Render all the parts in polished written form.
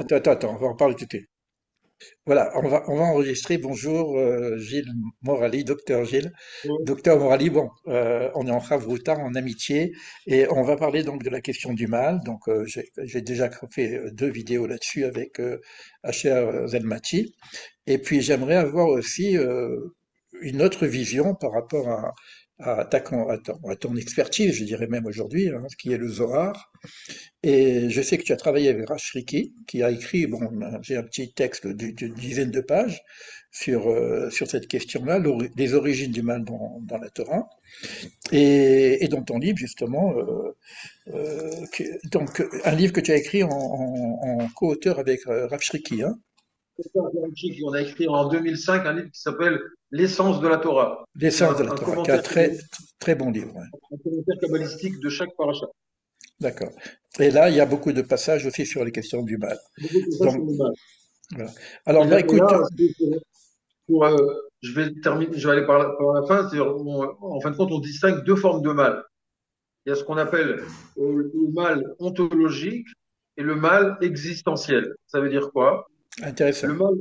Attends, on va en parler tout de suite. Voilà, on va enregistrer. Bonjour, Gilles Morali, docteur Gilles. Oui, Docteur Morali, bon, on est en Havruta, en amitié, et on va parler donc de la question du mal. Donc, j'ai déjà fait deux vidéos là-dessus avec HR Zelmati. Et puis, j'aimerais avoir aussi une autre vision par rapport à ton expertise, je dirais même aujourd'hui, hein, ce qui est le Zohar. Et je sais que tu as travaillé avec Rachriki, qui a écrit, bon, j'ai un petit texte d'une dizaine de pages sur cette question-là, les origines du mal dans la Torah, et dans ton livre, justement, donc un livre que tu as écrit en co-auteur avec Rav Shriki, hein, c'est ça, Vérifique. On a écrit en 2005 un livre qui s'appelle L'essence de la Torah. C'est L'essence de la un Torah, qui est un commentaire, très, très bon livre, ouais. un commentaire kabbalistique de chaque paracha. D'accord. Et là, il y a beaucoup de passages aussi sur les questions du mal. Beaucoup de ça sur Donc, le mal. voilà. Alors, bah Et écoute, là, je vais terminer, je vais aller par la fin. En fin de compte, on distingue deux formes de mal. Il y a ce qu'on appelle le mal ontologique et le mal existentiel. Ça veut dire quoi? intéressant. Le mal,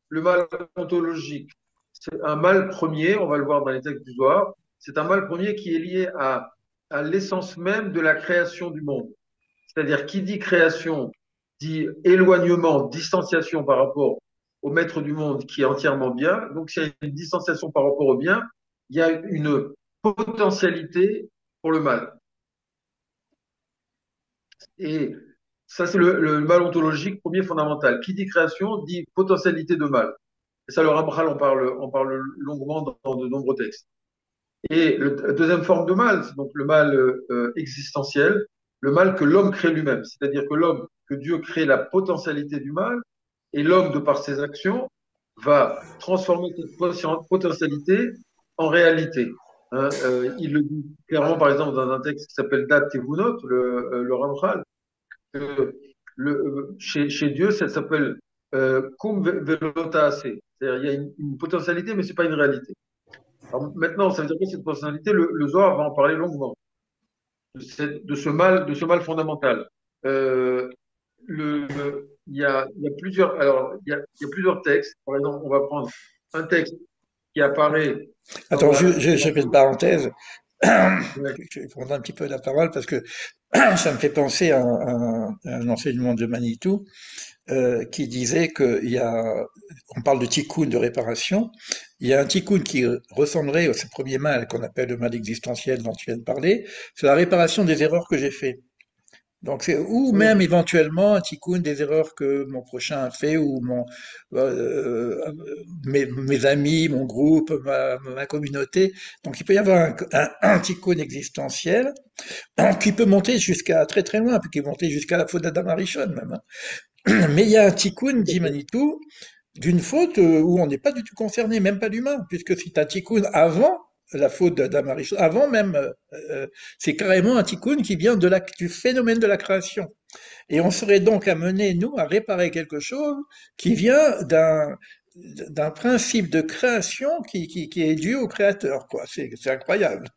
le mal ontologique, c'est un mal premier, on va le voir dans les textes du Zohar, c'est un mal premier qui est lié à l'essence même de la création du monde. C'est-à-dire, qui dit création dit éloignement, distanciation par rapport au maître du monde qui est entièrement bien. Donc, s'il y a une distanciation par rapport au bien, il y a une potentialité pour le mal. Et ça, c'est le mal ontologique premier fondamental. Qui dit création dit potentialité de mal. Et ça, le Ramchal on parle longuement dans de nombreux textes. Et la deuxième forme de mal, c'est donc le mal existentiel, le mal que l'homme crée lui-même. C'est-à-dire que l'homme, que Dieu crée la potentialité du mal, et l'homme, de par ses actions, va transformer cette potentialité en réalité. Hein, il le dit clairement, par exemple, dans un texte qui s'appelle Dat Tevunot, le Ramchal, que chez Dieu, ça s'appelle Kum Velota Ase. C'est-à-dire, il y a une potentialité, mais ce n'est pas une réalité. Alors maintenant, ça veut dire que cette potentialité, le Zohar va en parler longuement, de ce mal fondamental. Euh, il y a plusieurs, alors, il y a plusieurs textes. Par exemple, on va prendre un texte qui apparaît dans Attends, je fais une parenthèse. ouais, Je vais prendre un petit peu la parole parce que ça me fait penser à un enseignement de Manitou qui disait on parle de tikkun, de réparation, il y a un tikkun qui ressemblerait à ce premier mal qu'on appelle le mal existentiel dont tu viens de parler, c'est la réparation des erreurs que j'ai faites. Donc ou même ouais, éventuellement un tikkun des erreurs que mon prochain a fait ou mes amis, mon groupe, ma communauté. Donc il peut y avoir un tikkun existentiel qui peut monter jusqu'à très très loin, qui peut monter jusqu'à la faute d'Adam Arishon même, hein. Mais il y a un tikkun, dit Manitou, d'une faute où on n'est pas du tout concerné, même pas l'humain, puisque c'est un tikkun avant la faute d'Adam Arishon, avant même, c'est carrément un tikkun qui vient du phénomène de la création. Et on serait donc amené, nous, à réparer quelque chose qui vient d'un principe de création qui est dû au créateur, quoi. C'est incroyable.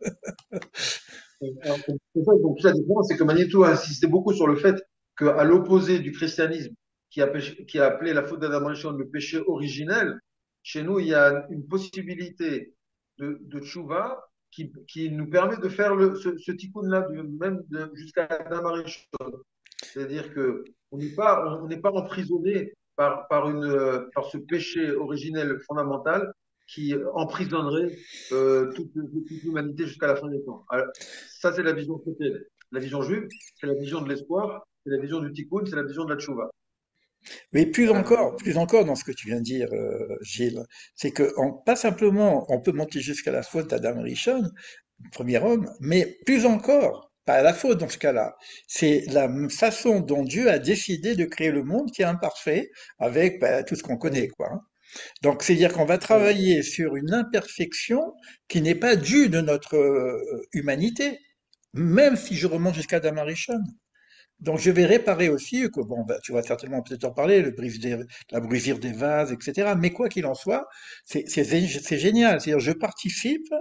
alors, c'est ça, donc, la différence, c'est que Magneto a insisté beaucoup sur le fait qu'à l'opposé du christianisme, qui a appelé la faute d'Adam Rishon le péché originel, chez nous, il y a une possibilité de tchouva qui nous permet de faire ce tikkun-là, même jusqu'à Adam Rishon. C'est-à-dire que on n'est pas emprisonné par ce péché originel fondamental qui emprisonnerait toute l'humanité jusqu'à la fin des temps. Alors, ça, c'est la vision chrétienne. La vision juive, c'est la vision de l'espoir, c'est la vision du tikkun, c'est la vision de la tchouva. Mais Euh, plus encore dans ce que tu viens de dire, Gilles, c'est que pas simplement on peut monter jusqu'à la faute d'Adam Rishon, le premier homme, mais plus encore, pas la faute dans ce cas-là, c'est la façon dont Dieu a décidé de créer le monde qui est imparfait avec tout ce qu'on connaît, euh, quoi, hein. Donc, c'est-à-dire qu'on va travailler sur une imperfection qui n'est pas due de notre humanité, même si je remonte jusqu'à Adam Arishon. Donc, je vais réparer aussi, que bon, bah, tu vas certainement peut-être en parler, la brisure des vases, etc. Mais quoi qu'il en soit, c'est génial. C'est-à-dire, je participe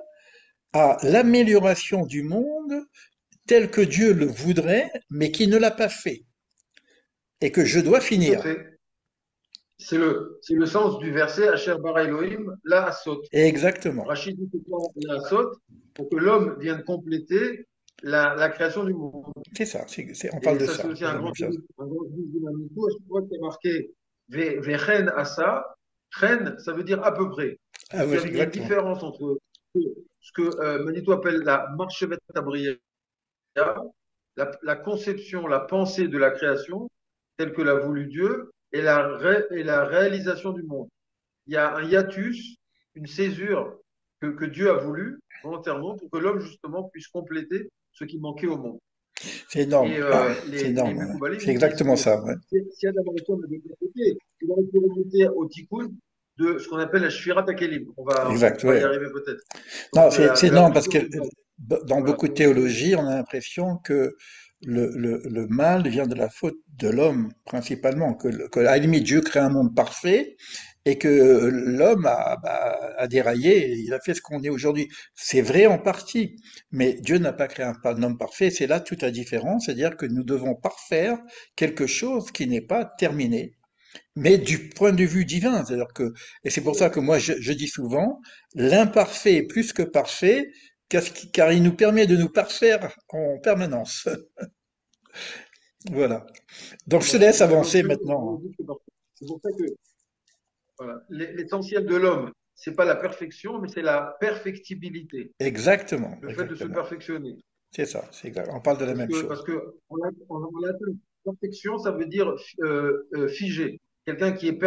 à l'amélioration du monde tel que Dieu le voudrait, mais qui ne l'a pas fait. et que je dois Tout à finir. fait. C'est le sens du verset Asher bara Elohim la asot. Exactement. Rachid dit que la asot pour que l'homme vienne compléter la création du monde. C'est ça, on parle Et de ça, c'est ça, aussi de un la grand même chose. un grand du Manitou. Je crois qu'il y a marqué Vechen asa. Chen, ça veut dire à peu près. Ah Donc oui, il y a une exactement. différence entre ce que Manitou appelle la marchevet abriya, la conception, la pensée de la création, telle que l'a voulu Dieu, et la réalisation du monde. Il y a un hiatus, une césure que Dieu a voulu volontairement pour que l'homme justement puisse compléter ce qui manquait au monde. C'est Et énorme. C'est les énorme, ouais. Mekoubalim C'est disent exactement que ça, ouais. si Adam Arishon avait été côté, il aurait pu remonter au tikkun de ce qu'on appelle la Shfirat HaKelim. Exact, On va y ouais. arriver peut-être. Non, Donc c'est de la énorme parce brisure que du mal. dans Voilà. beaucoup de théologies, on a l'impression que le mal vient de la faute de l'homme principalement, que à la limite Dieu crée un monde parfait et que l'homme a déraillé, et il a fait ce qu'on est aujourd'hui. C'est vrai en partie, mais Dieu n'a pas créé un homme parfait. C'est là toute la différence, c'est-à-dire que nous devons parfaire quelque chose qui n'est pas terminé, mais du point de vue divin. C'est-à-dire que, et c'est pour ça que moi je dis souvent, l'imparfait est plus que parfait, car il nous permet de nous parfaire en permanence. Voilà. Donc je te laisse La avancer notion maintenant. juridique, c'est parfait. C'est pour ça que voilà, l'essentiel de l'homme, c'est pas la perfection, mais c'est la perfectibilité, Exactement, le fait de se exactement. perfectionner. C'est ça, c'est exact. On parle de la même chose. Parce que on a perfection, ça veut dire figé. Quelqu'un qui est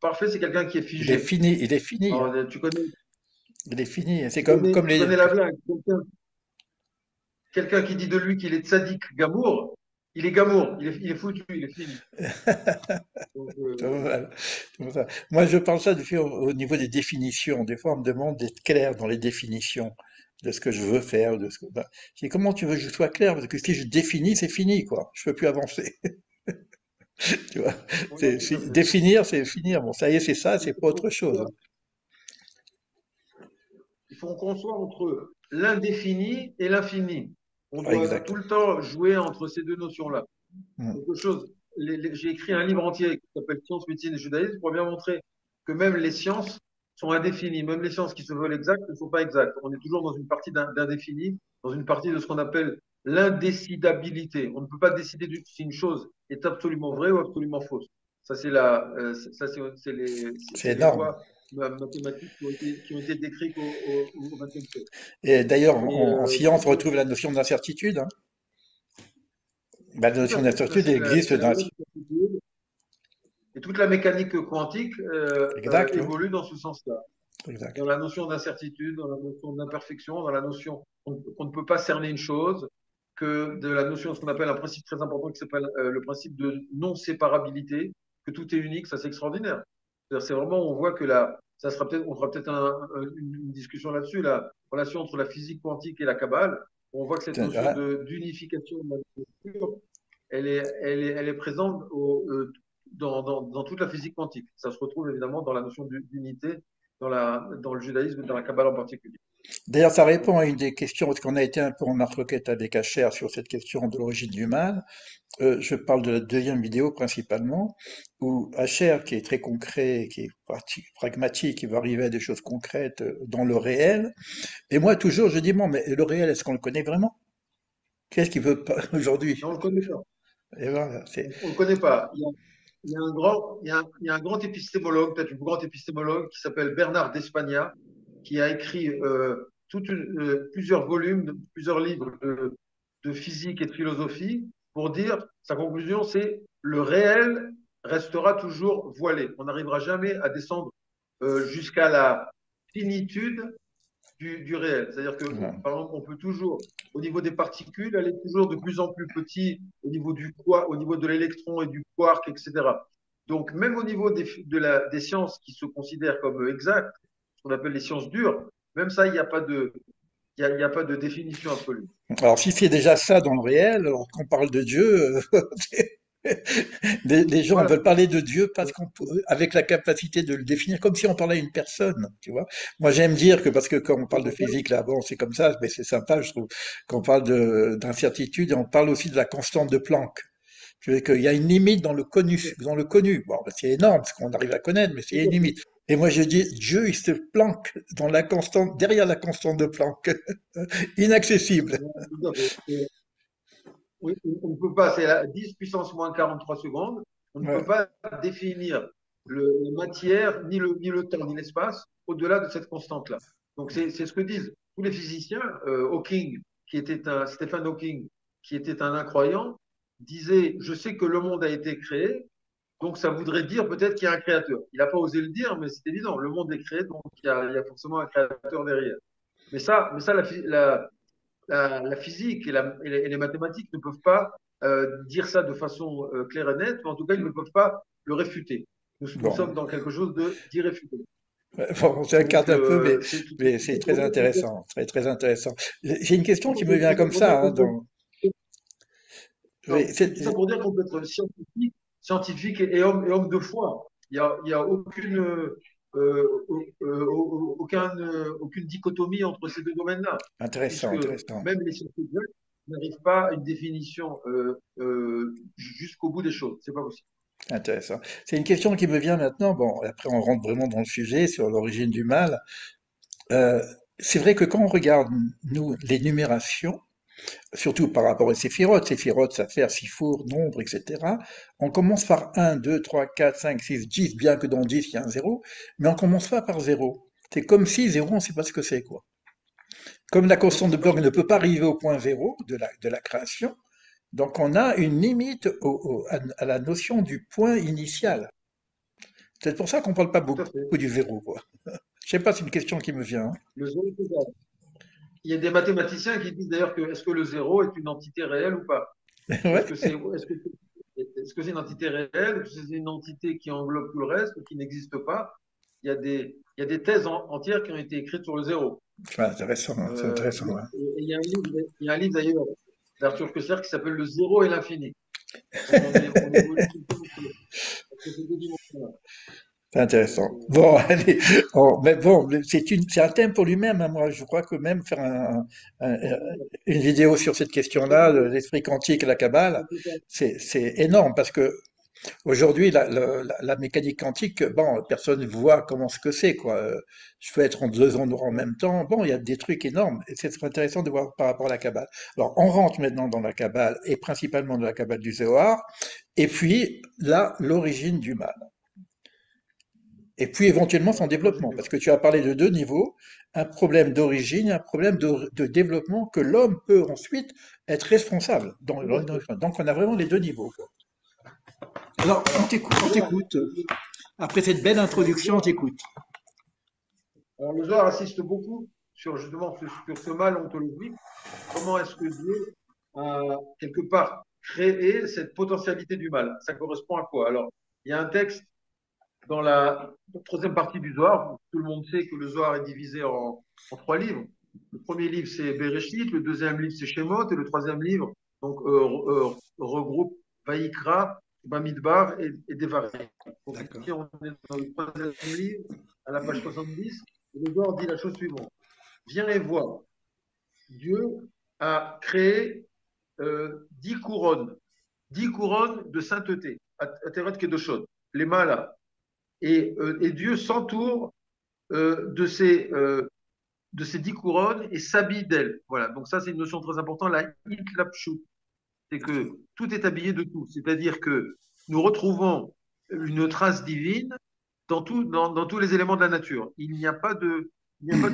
parfait, c'est quelqu'un qui est figé. Il est fini, hein. Alors, Il est fini. C'est comme tu les. connais la blague. Quelqu'un qui dit de lui qu'il est tzaddik gamour, il est gamour, il est foutu, il est fini. Donc, Voilà. Comme ça. Moi, je parle ça depuis au niveau des définitions. Des fois, on me demande d'être clair dans les définitions de ce que je veux faire, de ce que. Ben, je dis, comment tu veux que je sois clair? Parce que si je définis, c'est fini, quoi. Je peux plus avancer. Tu vois? voilà, tout à fait. Définir, c'est finir. Bon, ça y est, c'est ça, c'est pas autre chose. Il faut qu'on soit entre l'indéfini et l'infini. On Ah, doit exact. tout le temps jouer entre ces deux notions-là. Hmm. Quelque chose. J'ai écrit un livre entier qui s'appelle Science, médecine et judaïsme pour bien montrer que même les sciences sont indéfinies. Même les sciences qui se veulent exactes ne sont pas exactes. On est toujours dans une partie d'indéfini, dans une partie de ce qu'on appelle l'indécidabilité. On ne peut pas décider si une chose est absolument vraie ou absolument fausse. Ça, C'est c'est les énorme. lois mathématiques qui ont été décrites au XXe siècle. Et d'ailleurs, Et en science, on retrouve la notion d'incertitude, hein. Ben, la tout à notion fait, ça d'incertitude existe c'est la dans. loi de certitude. Et toute la mécanique quantique Exact, oui. évolue dans ce sens-là. Exact. Dans la notion d'incertitude, dans la notion d'imperfection, dans la notion qu'on ne peut pas cerner une chose, que de la notion de ce qu'on appelle un principe très important qui s'appelle le principe de non-séparabilité, que tout est unique, ça c'est extraordinaire. C'est vraiment, on voit que là, ça sera peut-être, on fera peut-être une discussion là-dessus, la relation entre la physique quantique et la Kabbale. On voit que cette notion Ah, d'unification de la nature, elle est présente dans toute la physique quantique. Ça se retrouve évidemment dans la notion d'unité, dans le judaïsme, dans la Kabbale en particulier. d'ailleurs, ça répond à une des questions, parce qu'on a été un peu en marloquette avec Acher sur cette question de l'origine du mal. Je parle de la deuxième vidéo principalement, où Acher, qui est très concret, qui est pragmatique, qui va arriver à des choses concrètes dans le réel. Et moi, toujours, je dis, bon, mais le réel, est-ce qu'on le connaît vraiment? Qu'est-ce qu'il veut pas aujourd'hui? Mais on ne le connaît pas. Et voilà, On le connaît pas. Il y a un grand, il y a un grand épistémologue, peut-être un grand épistémologue qui s'appelle Bernard d'Espagna, qui a écrit plusieurs volumes, plusieurs livres de physique et de philosophie pour dire, sa conclusion, c'est le réel restera toujours voilé. On n'arrivera jamais à descendre jusqu'à la finitude du réel. C'est-à-dire que, voilà. par exemple, on peut toujours, au niveau des particules, aller toujours de plus en plus petit au niveau du quoi, au niveau de l'électron et du quark, etc. Donc, même au niveau des sciences qui se considèrent comme exactes, ce qu'on appelle les sciences dures, même ça, il n'y a pas de, il y a pas de définition absolue. Alors, si c'est déjà ça dans le réel, alors qu'on parle de Dieu, les gens Voilà. veulent parler de Dieu parce qu'on peut, avec la capacité de le définir, comme si on parlait à une personne, tu vois. Moi, j'aime dire que parce que quand on parle de physique, là, bon, c'est comme ça, mais c'est sympa, je trouve, qu'on parle d'incertitude, et on parle aussi de la constante de Planck. Je veux dire qu'il y a une limite dans le connu, dans le connu. Bon, ben, c'est énorme ce qu'on arrive à connaître, mais il y a Tout une à fait. limite. Et moi, je dis, Dieu, il se planque dans la constante, derrière la constante de Planck, inaccessible. Tout à fait. Oui, on ne peut pas, c'est la 10 puissance moins 43 secondes, on ne peut Ouais, pas définir la matière, ni le temps, ni l'espace au-delà de cette constante-là. Donc c'est ce que disent tous les physiciens. Hawking, Stephen Hawking, qui était un incroyant, disait, je sais que le monde a été créé, donc ça voudrait dire peut-être qu'il y a un créateur. Il n'a pas osé le dire, mais c'est évident, le monde est créé, donc il y a forcément un créateur derrière. Mais ça la physique et les mathématiques ne peuvent pas dire ça de façon claire et nette, ou en tout cas, ils ne peuvent pas le réfuter. Nous sommes bon. dans quelque chose d'irréfutable. Bon, on s'incarne Donc, un peu, c'est tout. mais c'est très intéressant, très très intéressant. J'ai une question qui me vient comme Pour dire ça, hein, qu'on peut, oui, non, je dis ça pour dire qu'on peut être scientifique et homme de foi. Il y a aucune dichotomie entre ces deux domaines-là, intéressant, puisque intéressant, même les scientifiques n'arrivent pas à une définition jusqu'au bout des choses. C'est pas possible. intéressant. C'est une question qui me vient maintenant. Bon, après on rentre vraiment dans le sujet sur l'origine du mal. Euh, c'est vrai que quand on regarde, nous, l'énumération, surtout par rapport aux séphirotes, ça fait sifour, nombre, etc. On commence par un, 2, 3, 4, 5, 6, 10, bien que dans 10, il y a un zéro, mais on commence pas par zéro. C'est comme si zéro, on ne sait pas ce que c'est, quoi. Comme la Non, constante de c'est pas Planck ce ne que peut pas arriver au point zéro de la création, donc on a une limite à la notion du point initial. C'est pour ça qu'on ne parle pas tout à beaucoup fait. du zéro, quoi. Je sais pas, c'est une question qui me vient. Le zéro, c'est ça. Il y a des mathématiciens qui disent d'ailleurs que est-ce que le zéro est une entité réelle ou pas? Hein. Est-ce Ouais, que c'est est-ce que c'est une entité réelle? Est-ce que c'est une entité qui englobe tout le reste ou qui n'existe pas? Il y a des thèses entières qui ont été écrites sur le zéro. c'est intéressant, hein, c'est intéressant. Ouais. Et il y a un livre d'ailleurs d'Arthur Koestler qui s'appelle Le zéro et l'infini. Donc on évolue tout le temps entre ces deux dimensions-là. C'est intéressant. Bon, allez, mais bon, c'est un thème pour lui-même, hein, moi. Je crois que même faire un- une vidéo sur cette question-là, l'esprit quantique et la Kabbale, c'est énorme parce que aujourd'hui, la mécanique quantique, bon, personne ne voit comment ce que c'est, quoi. Je peux être en deux endroits en même temps. Bon, il y a des trucs énormes et c'est intéressant de voir par rapport à la Kabbale. Alors, on rentre maintenant dans la Kabbale et principalement dans la Kabbale du Zohar. Et puis, là, l'origine du mal. Et puis éventuellement son développement, parce que tu as parlé de deux niveaux, un problème d'origine et un problème de développement que l'homme peut ensuite être responsable. Donc on a vraiment les deux niveaux, quoi. Alors on t'écoute. Après cette belle introduction, on t'écoute. Alors, le Zohar insiste beaucoup sur justement sur ce mal ontologique. Comment est-ce que Dieu a quelque part créé cette potentialité du mal? Ça correspond à quoi? Alors, il y a un texte dans la troisième partie du Zohar. Tout le monde sait que le Zohar est divisé en trois livres. Le premier livre, c'est Bereshit, le deuxième livre, c'est Shemot, et le troisième livre donc, regroupe Vaïkra, Bamidbar et Devarim. Donc D'accord. ici, on est dans le troisième livre, à la page 70, et le Zohar dit la chose suivante. Viens et vois, Dieu a créé 10 couronnes de sainteté, Ateret Kedoshot, les malas. Et Dieu s'entoure euh, de ces euh, de ces 10 couronnes et s'habille d'elles. Voilà, donc ça c'est une notion très importante, la hitlapshut, c'est que tout est habillé de tout, c'est-à-dire que nous retrouvons une trace divine dans tous les éléments de la nature. Il n'y a pas de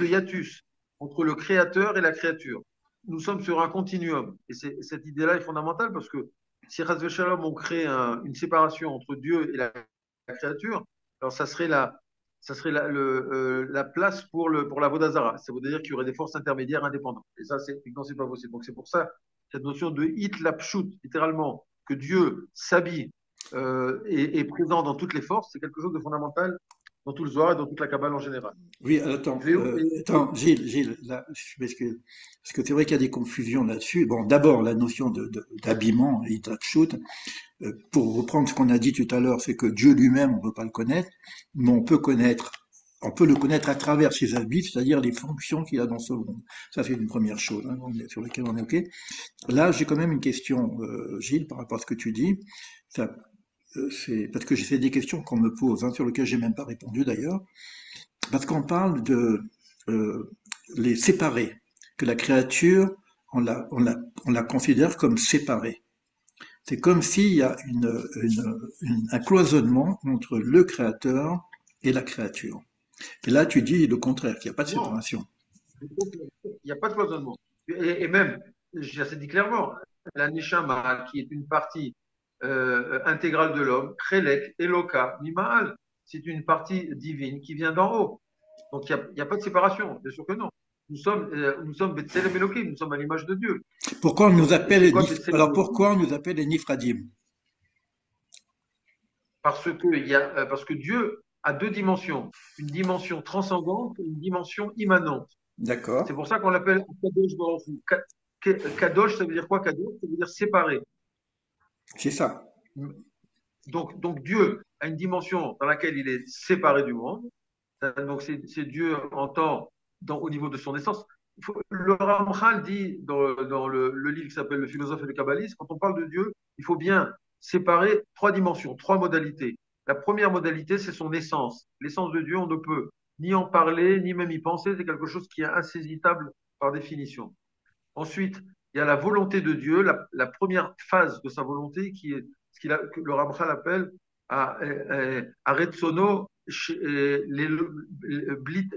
hiatus entre le créateur et la créature. Nous sommes sur un continuum. Et cette idée-là est fondamentale parce que si Ras Shalom on crée une séparation entre Dieu et la créature, alors ça serait la place pour la Vodazara. Ça veut dire qu'il y aurait des forces intermédiaires indépendantes. Et ça, non, c'est pas possible. Donc c'est pour ça, cette notion de hit lapshut, littéralement, que Dieu s'habille est présent dans toutes les forces, c'est quelque chose de fondamental dans tout le Zohar et dans toute la Kabbale en général. Oui, Et Gilles, là, je m'excuse. Parce que c'est vrai qu'il y a des confusions là-dessus. Bon, d'abord, la notion d'habillement, Itachut, pour reprendre ce qu'on a dit tout à l'heure, c'est que Dieu lui-même, on ne peut pas le connaître, mais on peut connaître on peut le connaître à travers ses habits, c'est-à-dire les fonctions qu'il a dans ce monde. Ça, c'est une première chose hein, sur laquelle on est OK. Là, j'ai quand même une question, Gilles, par rapport à ce que tu dis. Ça, c'est parce que c'est des questions qu'on me pose, hein, sur lesquelles j'ai même pas répondu d'ailleurs. Parce qu'on parle de euh, les séparer, que la créature, on la considère comme séparée. C'est comme s'il y a un cloisonnement entre le créateur et la créature. Et là, tu dis le contraire, qu'il n'y a pas de Non, séparation. il n'y a pas de cloisonnement. Et même, j'ai dit clairement, la Neshama, qui est une partie intégrale de l'homme, Chelek, Eloka, Mima'al, c'est une partie divine qui vient d'en haut. Donc il y a pas de séparation, bien sûr que non. Nous sommes Betselem Elohim, nous sommes à l'image de Dieu. Pourquoi on nous Et c'est appelle quoi Betselem alors Elohim? pourquoi on nous appelle les Nifradim? Parce que Dieu a deux dimensions, une dimension transcendante et une dimension immanente. C'est D'accord, pour ça qu'on l'appelle Kadosh Baruch Hu. Kadosh, ça veut dire quoi Kadosh? Ça veut dire séparé. c'est ça. Donc Dieu a une dimension dans laquelle il est séparé du monde. Donc c'est Dieu en temps, au niveau de son essence. Le Ramchal dit dans le livre qui s'appelle Le philosophe et le kabbaliste, quand on parle de Dieu, il faut bien séparer trois dimensions, trois modalités. La première modalité, c'est son essence. L'essence de Dieu, on ne peut ni en parler, ni même y penser. C'est quelque chose qui est insaisissable par définition. Ensuite, il y a la volonté de Dieu, la première phase de sa volonté qui est que le Ramchal appelle Aretsono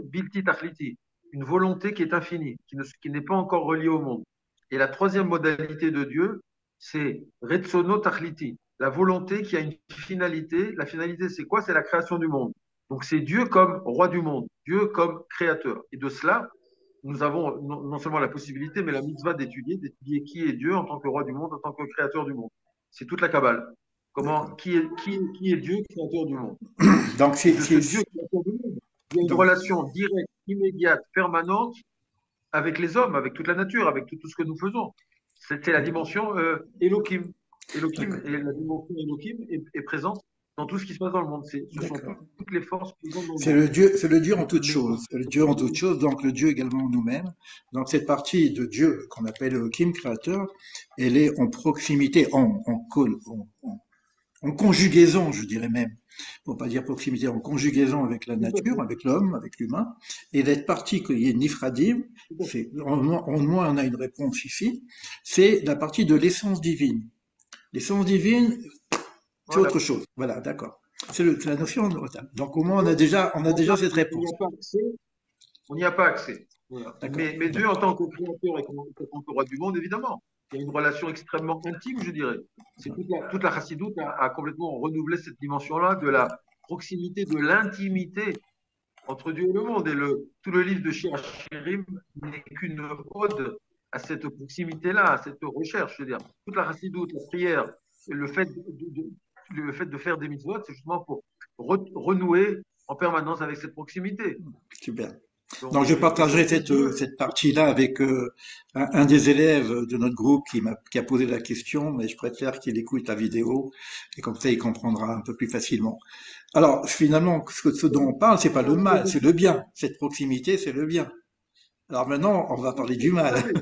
Bilti Tachliti, une volonté qui est infinie, qui n'est pas encore reliée au monde. Et la troisième modalité de Dieu, c'est Retsono Tachliti, la volonté qui a une finalité. La finalité, c'est quoi? C'est la création du monde. Donc c'est Dieu comme roi du monde, Dieu comme créateur. Et de cela, nous avons non seulement la possibilité, mais la mitzvah d'étudier qui est Dieu en tant que roi du monde, en tant que créateur du monde. C'est toute la Kabbale. D'accord. Qui est Dieu, créateur du monde? Donc, Et de ce Dieu, créateur du monde, il y a une donc, relation directe, immédiate, permanente avec les hommes, avec toute la nature, avec tout ce que nous faisons. C'était la dimension Elohim. Elohim d'accord. et la dimension Elohim est présente dans tout ce qui se passe dans le monde. Ce sont D'accord. toutes les forces présentes dans le monde. C'est le Dieu en toute Mais chose. C'est le Dieu en toute chose, donc le Dieu également en nous-mêmes. Donc cette partie de Dieu qu'on appelle Elohim, créateur, elle est en proximité, en conjugaison, je dirais même, pour pas dire proximité, en conjugaison avec la tout à nature, fait, avec l'homme, avec l'humain. Et cette partie qui est Nifradim, tout à fait. c'est, en moins on a une réponse ici, c'est la partie de l'essence divine. L'essence divine, c'est Voilà. autre chose. Voilà, d'accord. C'est la notion de retard. Donc au moins on a On déjà cette réponse. n'y a pas accès. On n'y a pas accès. Voilà. D'accord. Mais Donc, Dieu, en tant que créateur et en tant que roi du monde, évidemment, il y a une relation extrêmement intime, je dirais. C'est toute la chassidoute a complètement renouvelé cette dimension-là de la proximité, de l'intimité entre Dieu et le monde. Et tout le livre de Shir Hashirim n'est qu'une ode à cette proximité-là, à cette recherche. Je veux dire, toute la chassidoute, la prière, le fait le fait de faire des mitzvot, c'est justement pour renouer en permanence avec cette proximité. super. Donc, Donc je partagerai Dieu, cette partie-là avec un des élèves de notre groupe qui a posé la question, mais je préfère qu'il écoute la vidéo et comme ça il comprendra un peu plus facilement. Alors finalement, ce dont on parle, c'est pas le mal, c'est le bien. Cette proximité, c'est le bien. Alors maintenant, on va parler du tout à mal. fait.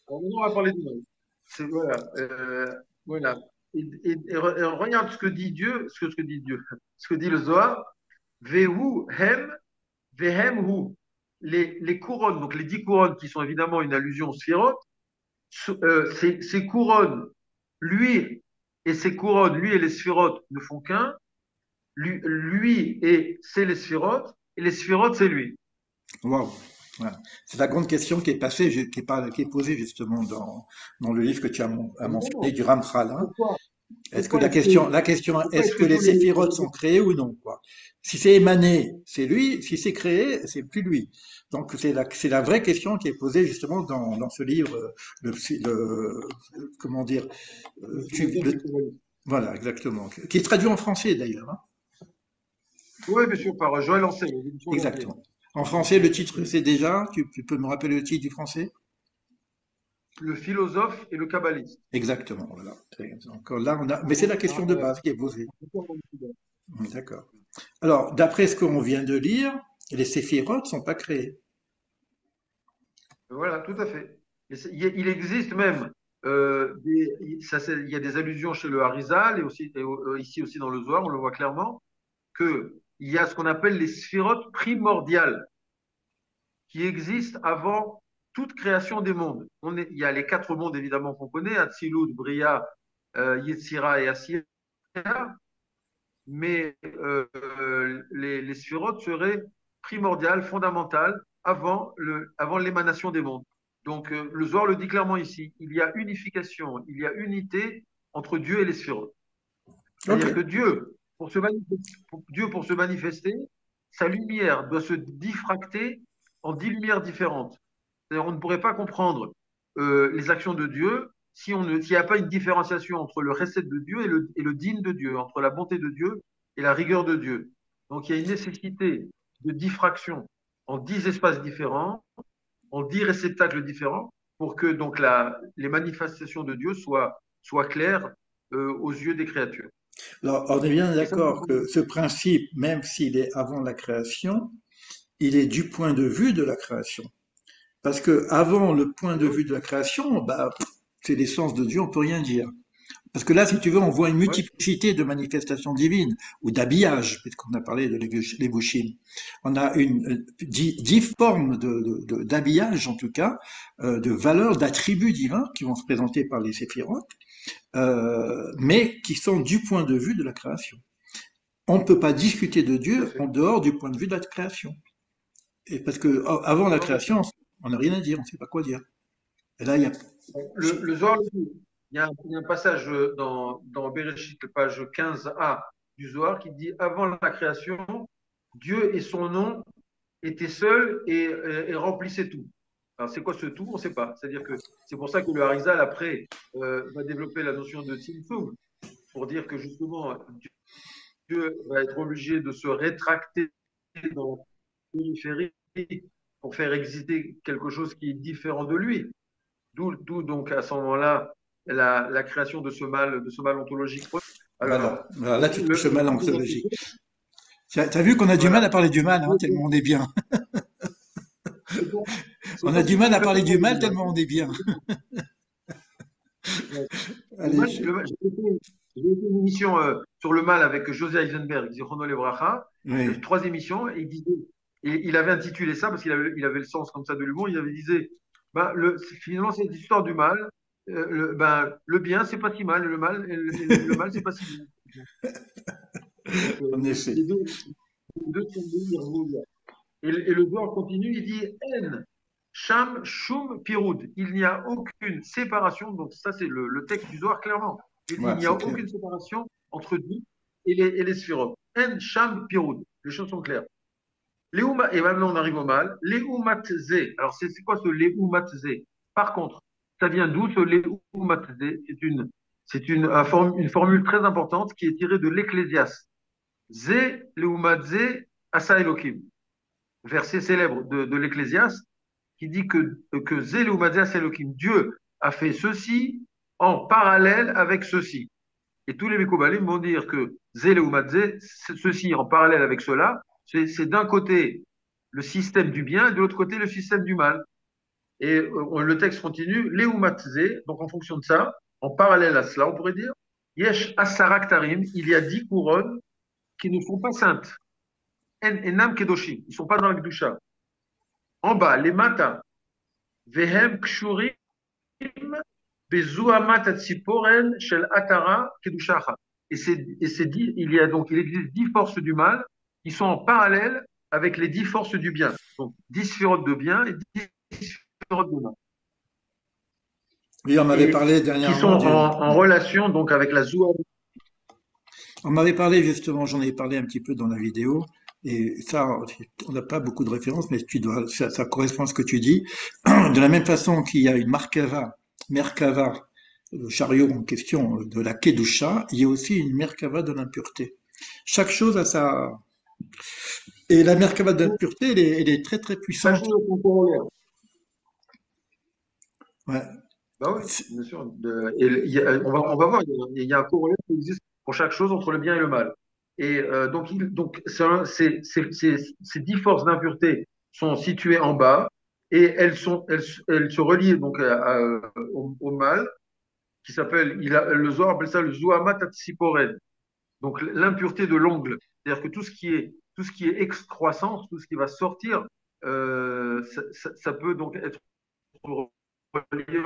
Alors maintenant, on va parler du mal. Voilà. Voilà. Et regarde ce que dit Dieu, ce que dit Dieu, ce que dit le Zohar. Vehu hem, vehem hu. Les couronnes, donc les 10 couronnes qui sont évidemment une allusion aux sphérotes, ces couronnes, lui lui et les sphérotes ne font qu'un. Lui et c'est les sphérotes, et les sphérotes, c'est lui. Waouh. Voilà. C'est la grande question qui est passée, qui est posée justement dans le livre que tu as mentionné Évidemment. du Ramchal, hein. Pourquoi, Est-ce que pourquoi est-ce est-ce que que les tous séphirotes sont créés ou non, quoi? Si c'est émané, c'est lui. Si c'est créé, c'est plus lui. Donc c'est la vraie question qui est posée justement dans ce livre, comment dire, le euh, tu- philosophe et le le- kabbaliste? voilà, exactement, qui est traduit en français d'ailleurs, hein. Oui, bien sûr, par Joël Ancel, aux éditions Lafayette. Exactement. En français, le titre, c'est déjà, tu peux me rappeler le titre du français? Le philosophe et le kabbaliste. Exactement, voilà. Donc là, mais c'est la Encore question de base qui est posée. un- D'accord. Alors, d'après ce qu'on vient de lire, les séphirotes ne sont pas créés. Voilà, tout à fait. Et il existe même, il y a des allusions chez le Harizal et aussi, ici aussi dans le Zohar, on le voit clairement, qu'il y a ce qu'on appelle les sphérotes primordiales qui existent avant toute création des mondes. Il y a les quatre mondes évidemment qu'on connaît, Atzilut, Bria, Yetzira et Assia, mais les sphérotes seraient primordiales, fondamentales, avant l'émanation des mondes. Donc le Zohar le dit clairement ici, il y a unification, il y a unité entre Dieu et les sphérotes. Ok. C'est-à-dire que Dieu, pour se manifester, sa lumière doit se diffracter en 10 lumières différentes. C'est-à-dire, on ne pourrait pas comprendre les actions de Dieu s'il n'y a pas une différenciation entre le recette de Dieu et le digne de Dieu, entre la bonté de Dieu et la rigueur de Dieu. Donc, il y a une nécessité de diffraction en 10 espaces différents, en 10 réceptacles différents, pour que donc les manifestations de Dieu soient claires aux yeux des créatures. Alors, on est bien Et ça, d'accord que ce principe, même s'il est avant la création, il est du point de vue de la création. Parce que avant le point de oui, vue de la création, bah, c'est l'essence de Dieu, on peut rien dire. Parce que là, si tu veux, on voit une ouais, multiplicité de manifestations divines ou d'habillages, puisqu'on a parlé de l'Evushim. On a dix formes d'habillage, en tout cas, de valeurs, d'attributs divins qui vont se présenter par les séphirotes, mais qui sont du point de vue de la création. On ne peut pas discuter de tout à Dieu en fait. dehors du point de vue de la création. Et parce que avant la Non, mais création, on n'a rien à dire, on ne sait pas quoi dire. Et là, il y a. le Zohar le dit. Il y a un passage dans Bereshit, page 15a du Zohar, qui dit avant la création, Dieu et son nom étaient seuls et remplissaient tout. Alors, c'est quoi ce tout? On ne sait pas. C'est-à-dire que c'est pour ça que le Harizal, après, va développer la notion de Tzimtzum, pour dire que justement, Dieu va être obligé de se rétracter dans la périphérie pour faire exister quelque chose qui est différent de lui. D'où donc à ce moment-là la création de ce mal ontologique. Alors, Voilà. Alors là, tu touches au mal le anthologique. T'as vu qu'on a du mal à voilà. parler du mal, hein, tellement on est bien. C'est On a pas du du tout mal que à j'aime parler pas du parler mal du mal. tellement on est bien. Ouais. Allez, J'ai fait une émission sur le mal avec José Eisenberg, Zichrono Lebracha, oui. 3 émissions, et il avait intitulé ça, parce il avait le sens comme ça de l'humour, il avait disait, ben, finalement, c'est l'histoire du mal. Le bien, c'est pas si mal, le mal, c'est pas si bien. Donc, En effet. les deux sont liés. Et le Zohar continue, il dit En, Sham, Shum, Piroud. Il n'y a aucune séparation. Donc, ça, c'est le texte du Zohar, clairement. Il dit il Voilà, n'y a c'est clair. aucune séparation entre Dieu et les sphérotes. En, Sham, Piroud. Les choses sont claires. Et maintenant, on arrive au mal. Léoumatzé. Alors, c'est quoi ce Léoumatzé? Par contre, ça vient d'où ce Léoumatzé? Une formule très importante qui est tirée de l'Ecclésiaste. Zé, Léoumatzé, Asa Elohim, verset célèbre de l'Ecclésiaste, qui dit que Zéloumadia Elohim, Dieu a fait ceci en parallèle avec ceci. Et tous les Mekoubalim vont dire que Zéloumadze, ceci en parallèle avec cela, c'est d'un côté le système du bien et de l'autre côté le système du mal. Et le texte continue, Léoumatze, donc en fonction de ça, en parallèle à cela, on pourrait dire, Yesh Asarak Tarim, il y a 10 couronnes qui ne sont pas saintes. En Enam Kedoshim, ils ne sont pas dans la Kedusha. En bas, les matins, Vehem Kshurim Bezuamat Atziporen Shel Atara Kedushacha. Et c'est dit, il existe 10 forces du mal qui sont en parallèle avec les 10 forces du bien. Donc 10 sphérotes de bien et 10 sphérotes de mal. Oui, on m'avait Et parlé qui sont dernièrement en relation donc avec la Zoua. on m'avait parlé justement, j'en ai parlé un petit peu dans la vidéo, et ça, on n'a pas beaucoup de références, mais ça correspond à ce que tu dis. De la même façon qu'il y a une Merkava, le chariot en question de la Kedusha, il y a aussi une Merkava de l'impureté. Chaque chose a sa. Et la Merkava de l'impureté, elle est très très Chaque puissante. chose a son corollaire. Ouais. Bah oui, bien sûr. On va voir, il y a un corollaire qui existe pour chaque chose entre le bien et le mal. Et ces 10 forces d'impureté sont situées en bas et elles se relient donc au mal qui s'appelle, le Zohar appelle ça le Zuhamat Atsiporen, donc l'impureté de l'ongle. C'est-à-dire que tout ce qui est excroissance, tout ce qui va sortir, ça peut donc être relié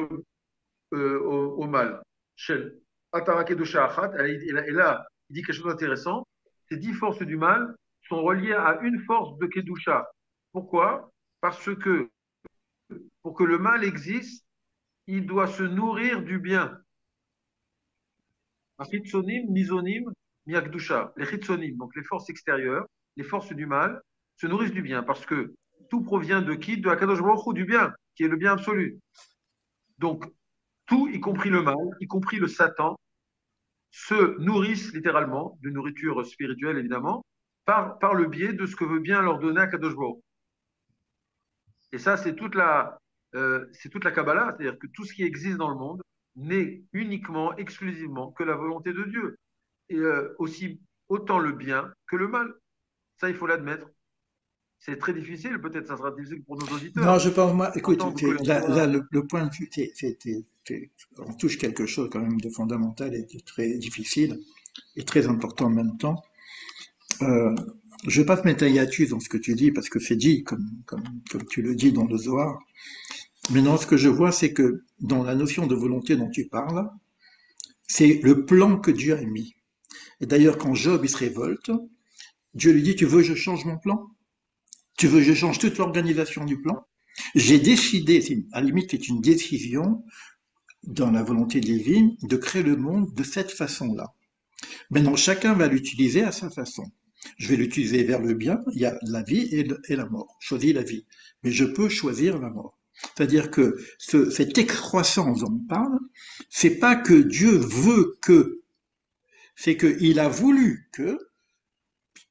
au mal. Shel Atarake de Sha'achat, et là, il dit quelque chose d'intéressant. Ces 10 forces du mal sont reliées à une force de Kedusha. Pourquoi? Parce que pour que le mal existe, il doit se nourrir du bien. Chitsonim, Nizonim, Miakdusha. Les Chitsonim, donc les forces extérieures, les forces du mal, se nourrissent du bien parce que tout provient de qui? De Akadosh Baruch Hu, du bien, qui est le bien absolu. Donc, tout, y compris le mal, y compris le Satan, se nourrissent littéralement, de nourriture spirituelle évidemment, par le biais de ce que veut bien leur donner Akadosh Baruch. Et ça, c'est toute la Kabbalah, c'est-à-dire que tout ce qui existe dans le monde n'est uniquement, exclusivement que la volonté de Dieu. Et aussi autant le bien que le mal. Ça, il faut l'admettre. C'est très difficile, peut-être ça sera difficile pour nos Non, auditeurs, je pense, moi, écoute, d'entendre que la là, Torah. le point de vue, on touche quelque chose quand même de fondamental et de très difficile et très important en même temps. Euh, je vais pas te mettre un hiatus dans ce que tu dis parce que c'est dit comme tu le dis dans le Zohar. Mais non, ce que je vois, c'est que dans la notion de volonté dont tu parles, c'est le plan que Dieu a mis. Et d'ailleurs, quand Job il se révolte, Dieu lui dit, tu veux que je change mon plan? Tu veux que je change toute l'organisation du plan? J'ai décidé, à la limite c'est une décision dans la volonté divine, de créer le monde de cette façon-là. Maintenant, chacun va l'utiliser à sa façon. Je vais l'utiliser vers le bien, il y a la vie et la mort. Choisis la vie. Mais je peux choisir la mort. C'est-à-dire que cette excroissance dont on parle, c'est pas que Dieu veut que, c'est qu'il a voulu que,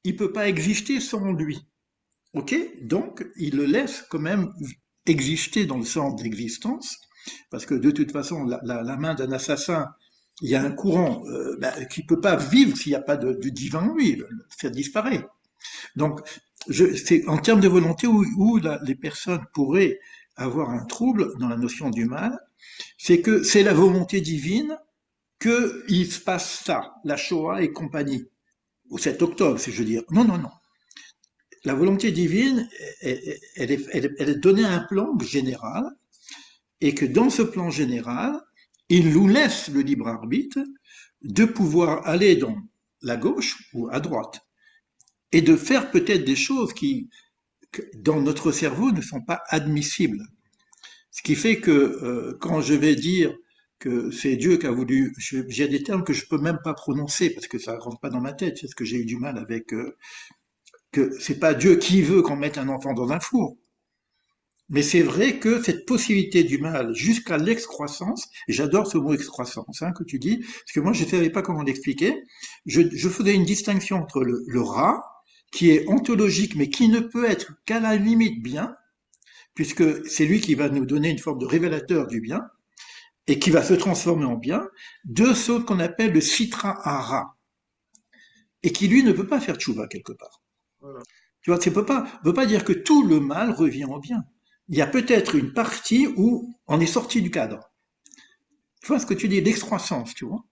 il peut pas exister sans lui. Ok? Donc, il le laisse quand même exister dans le sens d'existence, parce que de toute façon, la main d'un assassin, il y a un courant qui ne peut pas vivre s'il n'y a pas de divin en lui, ça disparaît. Donc, c'est en termes de volonté où les personnes pourraient avoir un trouble dans la notion du mal, c'est que c'est la volonté divine qu'il se passe ça, la Shoah et compagnie, au 7 octobre, si je veux dire. Non, non, non. La volonté divine, elle est donnée à un plan général, et que dans ce plan général, il nous laisse le libre arbitre de pouvoir aller dans la gauche ou à droite, et de faire peut-être des choses qui, dans notre cerveau, ne sont pas admissibles. Ce qui fait que quand je vais dire que c'est Dieu qui a voulu, j'ai des termes que je peux même pas prononcer parce que ça rentre pas dans ma tête, c'est ce que j'ai eu du mal avec, que c'est pas Dieu qui veut qu'on mette un enfant dans un four. Mais c'est vrai que cette possibilité du mal jusqu'à l'excroissance, et j'adore ce mot excroissance que tu dis, parce que moi je ne savais pas comment l'expliquer, je faisais une distinction entre le rat, qui est ontologique mais qui ne peut être qu'à la limite bien, puisque c'est lui qui va nous donner une forme de révélateur du bien, et qui va se transformer en bien, de ce qu'on appelle le citra hara, et qui lui ne peut pas faire tchouva quelque part. Voilà. Tu vois, ça ne peut pas dire que tout le mal revient au bien. Il y a peut-être une partie où on est sorti du cadre. Tu vois ce que tu dis, l'excroissance, tu vois.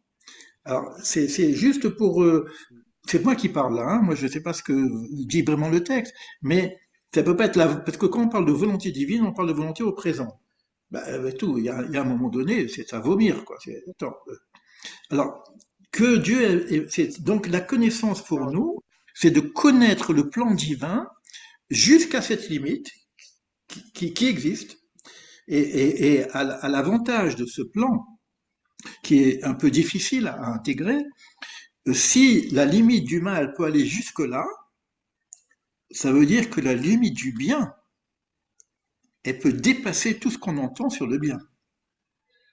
Alors, c'est juste pour... c'est moi qui parle là, moi je ne sais pas ce que dit vraiment le texte, mais ça peut pas être là, parce que quand on parle de volonté divine, on parle de volonté au présent. Bah, tout, il y a un moment donné, c'est à vomir, quoi. Attends, alors, que Dieu, donc la connaissance pour nous, c'est de connaître le plan divin jusqu'à cette limite qui existe, et à l'avantage de ce plan, qui est un peu difficile à intégrer, si la limite du mal peut aller jusque-là, ça veut dire que la limite du bien, elle peut dépasser tout ce qu'on entend sur le bien.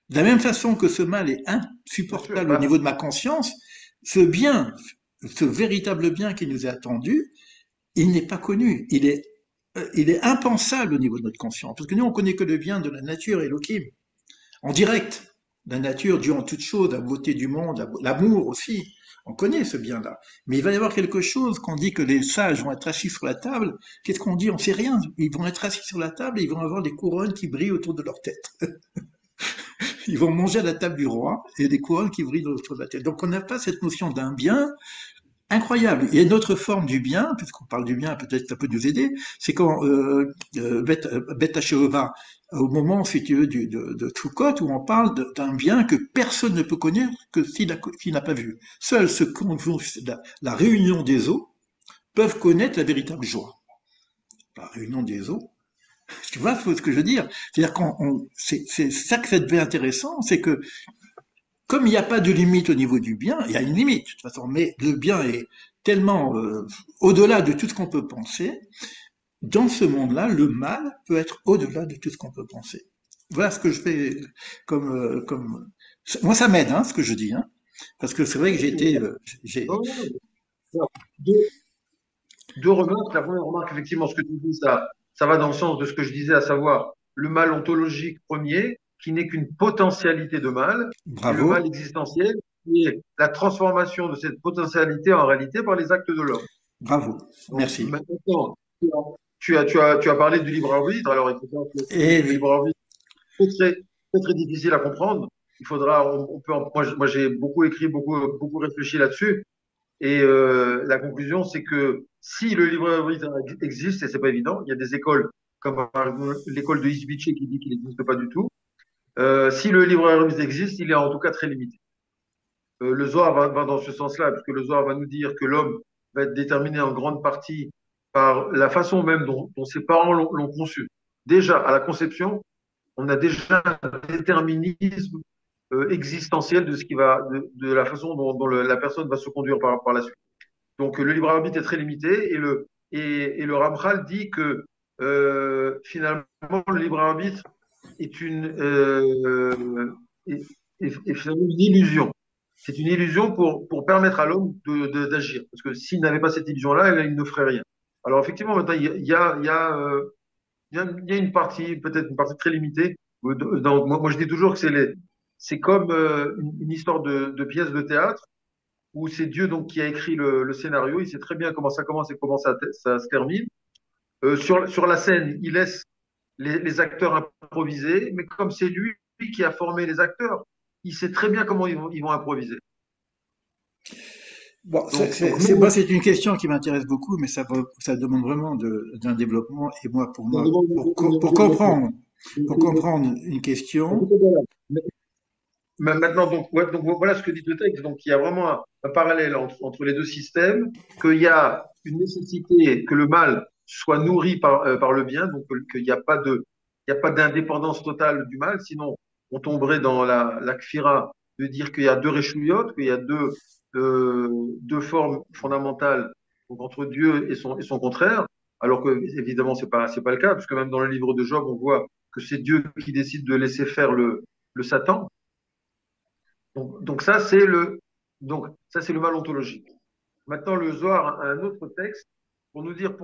De la même façon que ce mal est Bien sûr. insupportable au niveau de ma conscience, ce bien, ce véritable bien qui nous est attendu, il n'est pas connu. Il est impensable au niveau de notre conscience. Parce que nous, on connaît que le bien de la nature et Elohim, en direct. La nature due en toute chose, la beauté du monde, l'amour aussi. On connaît ce bien-là. Mais il va y avoir quelque chose qu'on dit que les sages vont être assis sur la table. Qu'est-ce qu'on dit? On sait rien. Ils vont être assis sur la table et ils vont avoir des couronnes qui brillent autour de leur tête. Ils vont manger à la table du roi et des couronnes qui brillent autour de la tête. Donc on n'a pas cette notion d'un bien incroyable. Il y a une autre forme du bien, puisqu'on parle du bien, peut-être ça peut nous aider, c'est quand Beth Hacheva, au moment, si tu veux, de Sukkot, où on parle d'un bien que personne ne peut connaître que s'il n'a pas vu. Seuls ceux qui ont vu la réunion des eaux peuvent connaître la véritable joie. La réunion des eaux. Tu vois ce que je veux dire? C'est-à-dire c'est ça que ça devient intéressant, c'est que comme il n'y a pas de limite au niveau du bien, il y a une limite de toute façon, mais le bien est tellement au-delà de tout ce qu'on peut penser. Dans ce monde-là, le mal peut être au-delà de tout ce qu'on peut penser. Voilà ce que je fais comme moi ça m'aide hein, ce que je dis hein, parce que c'est vrai que j'ai été j'ai Non, non, non. Deux, deux remarques. La première remarque, effectivement, ce que tu dis, ça va dans le sens de ce que je disais, à savoir le mal ontologique premier, qui n'est qu'une potentialité de mal, et le mal bravo existentiel, qui est la transformation de cette potentialité en réalité par les actes de l'homme. bravo Donc, merci maintenant, tu as parlé du libre arbitre. Alors, il faut savoir que et le libre arbitre est très, très, très difficile à comprendre. Il faudra, on peut, moi, j'ai beaucoup écrit, beaucoup réfléchi là-dessus. Et la conclusion, c'est que si le libre arbitre existe, et c'est pas évident, il y a des écoles comme par exemple, l'école de Isbiché qui dit qu'il n'existe pas du tout. Si le libre arbitre existe, il est en tout cas très limité. Le Zohar va dans ce sens-là, puisque le Zohar va nous dire que l'homme va être déterminé en grande partie par la façon même dont ses parents l'ont conçu. Déjà, à la conception, on a déjà un déterminisme existentiel de ce qui va, de la façon dont la personne va se conduire par la suite. Donc le libre arbitre est très limité et le Ramchal dit que finalement le libre arbitre est est finalement une illusion. C'est une illusion pour permettre à l'homme d'agir. Parce que s'il n'avait pas cette illusion-là, il ne ferait rien. Alors effectivement, maintenant, il y a une partie, peut-être une partie très limitée. Moi, je dis toujours que c'est comme une histoire de pièce de théâtre où c'est Dieu donc qui a écrit le scénario. Il sait très bien comment ça commence et comment ça se termine. Sur la scène, il laisse les acteurs improviser, mais comme c'est lui qui a formé les acteurs, il sait très bien comment ils vont improviser. bon Donc moi nous, c'est une question qui m'intéresse beaucoup mais ça demande vraiment d'un développement et moi pour on moi demande un développement. pour comprendre une question Maintenant, donc, ouais, donc voilà ce que dit le texte. Donc, il y a vraiment un parallèle entre les deux systèmes, qu'il y a une nécessité que le mal soit nourri par le bien, donc qu'il n'y a pas il y a pas d'indépendance totale du mal, sinon on tomberait dans la kfira de dire qu'il y a deux réchouillottes, qu'il y a deux formes fondamentales donc, entre Dieu et son contraire, alors que évidemment c'est pas le cas, puisque même dans le livre de Job, on voit que c'est Dieu qui décide de laisser faire le Satan. Donc ça, c'est le mal ontologique. Maintenant, le Zohar a un autre texte pour nous dire le,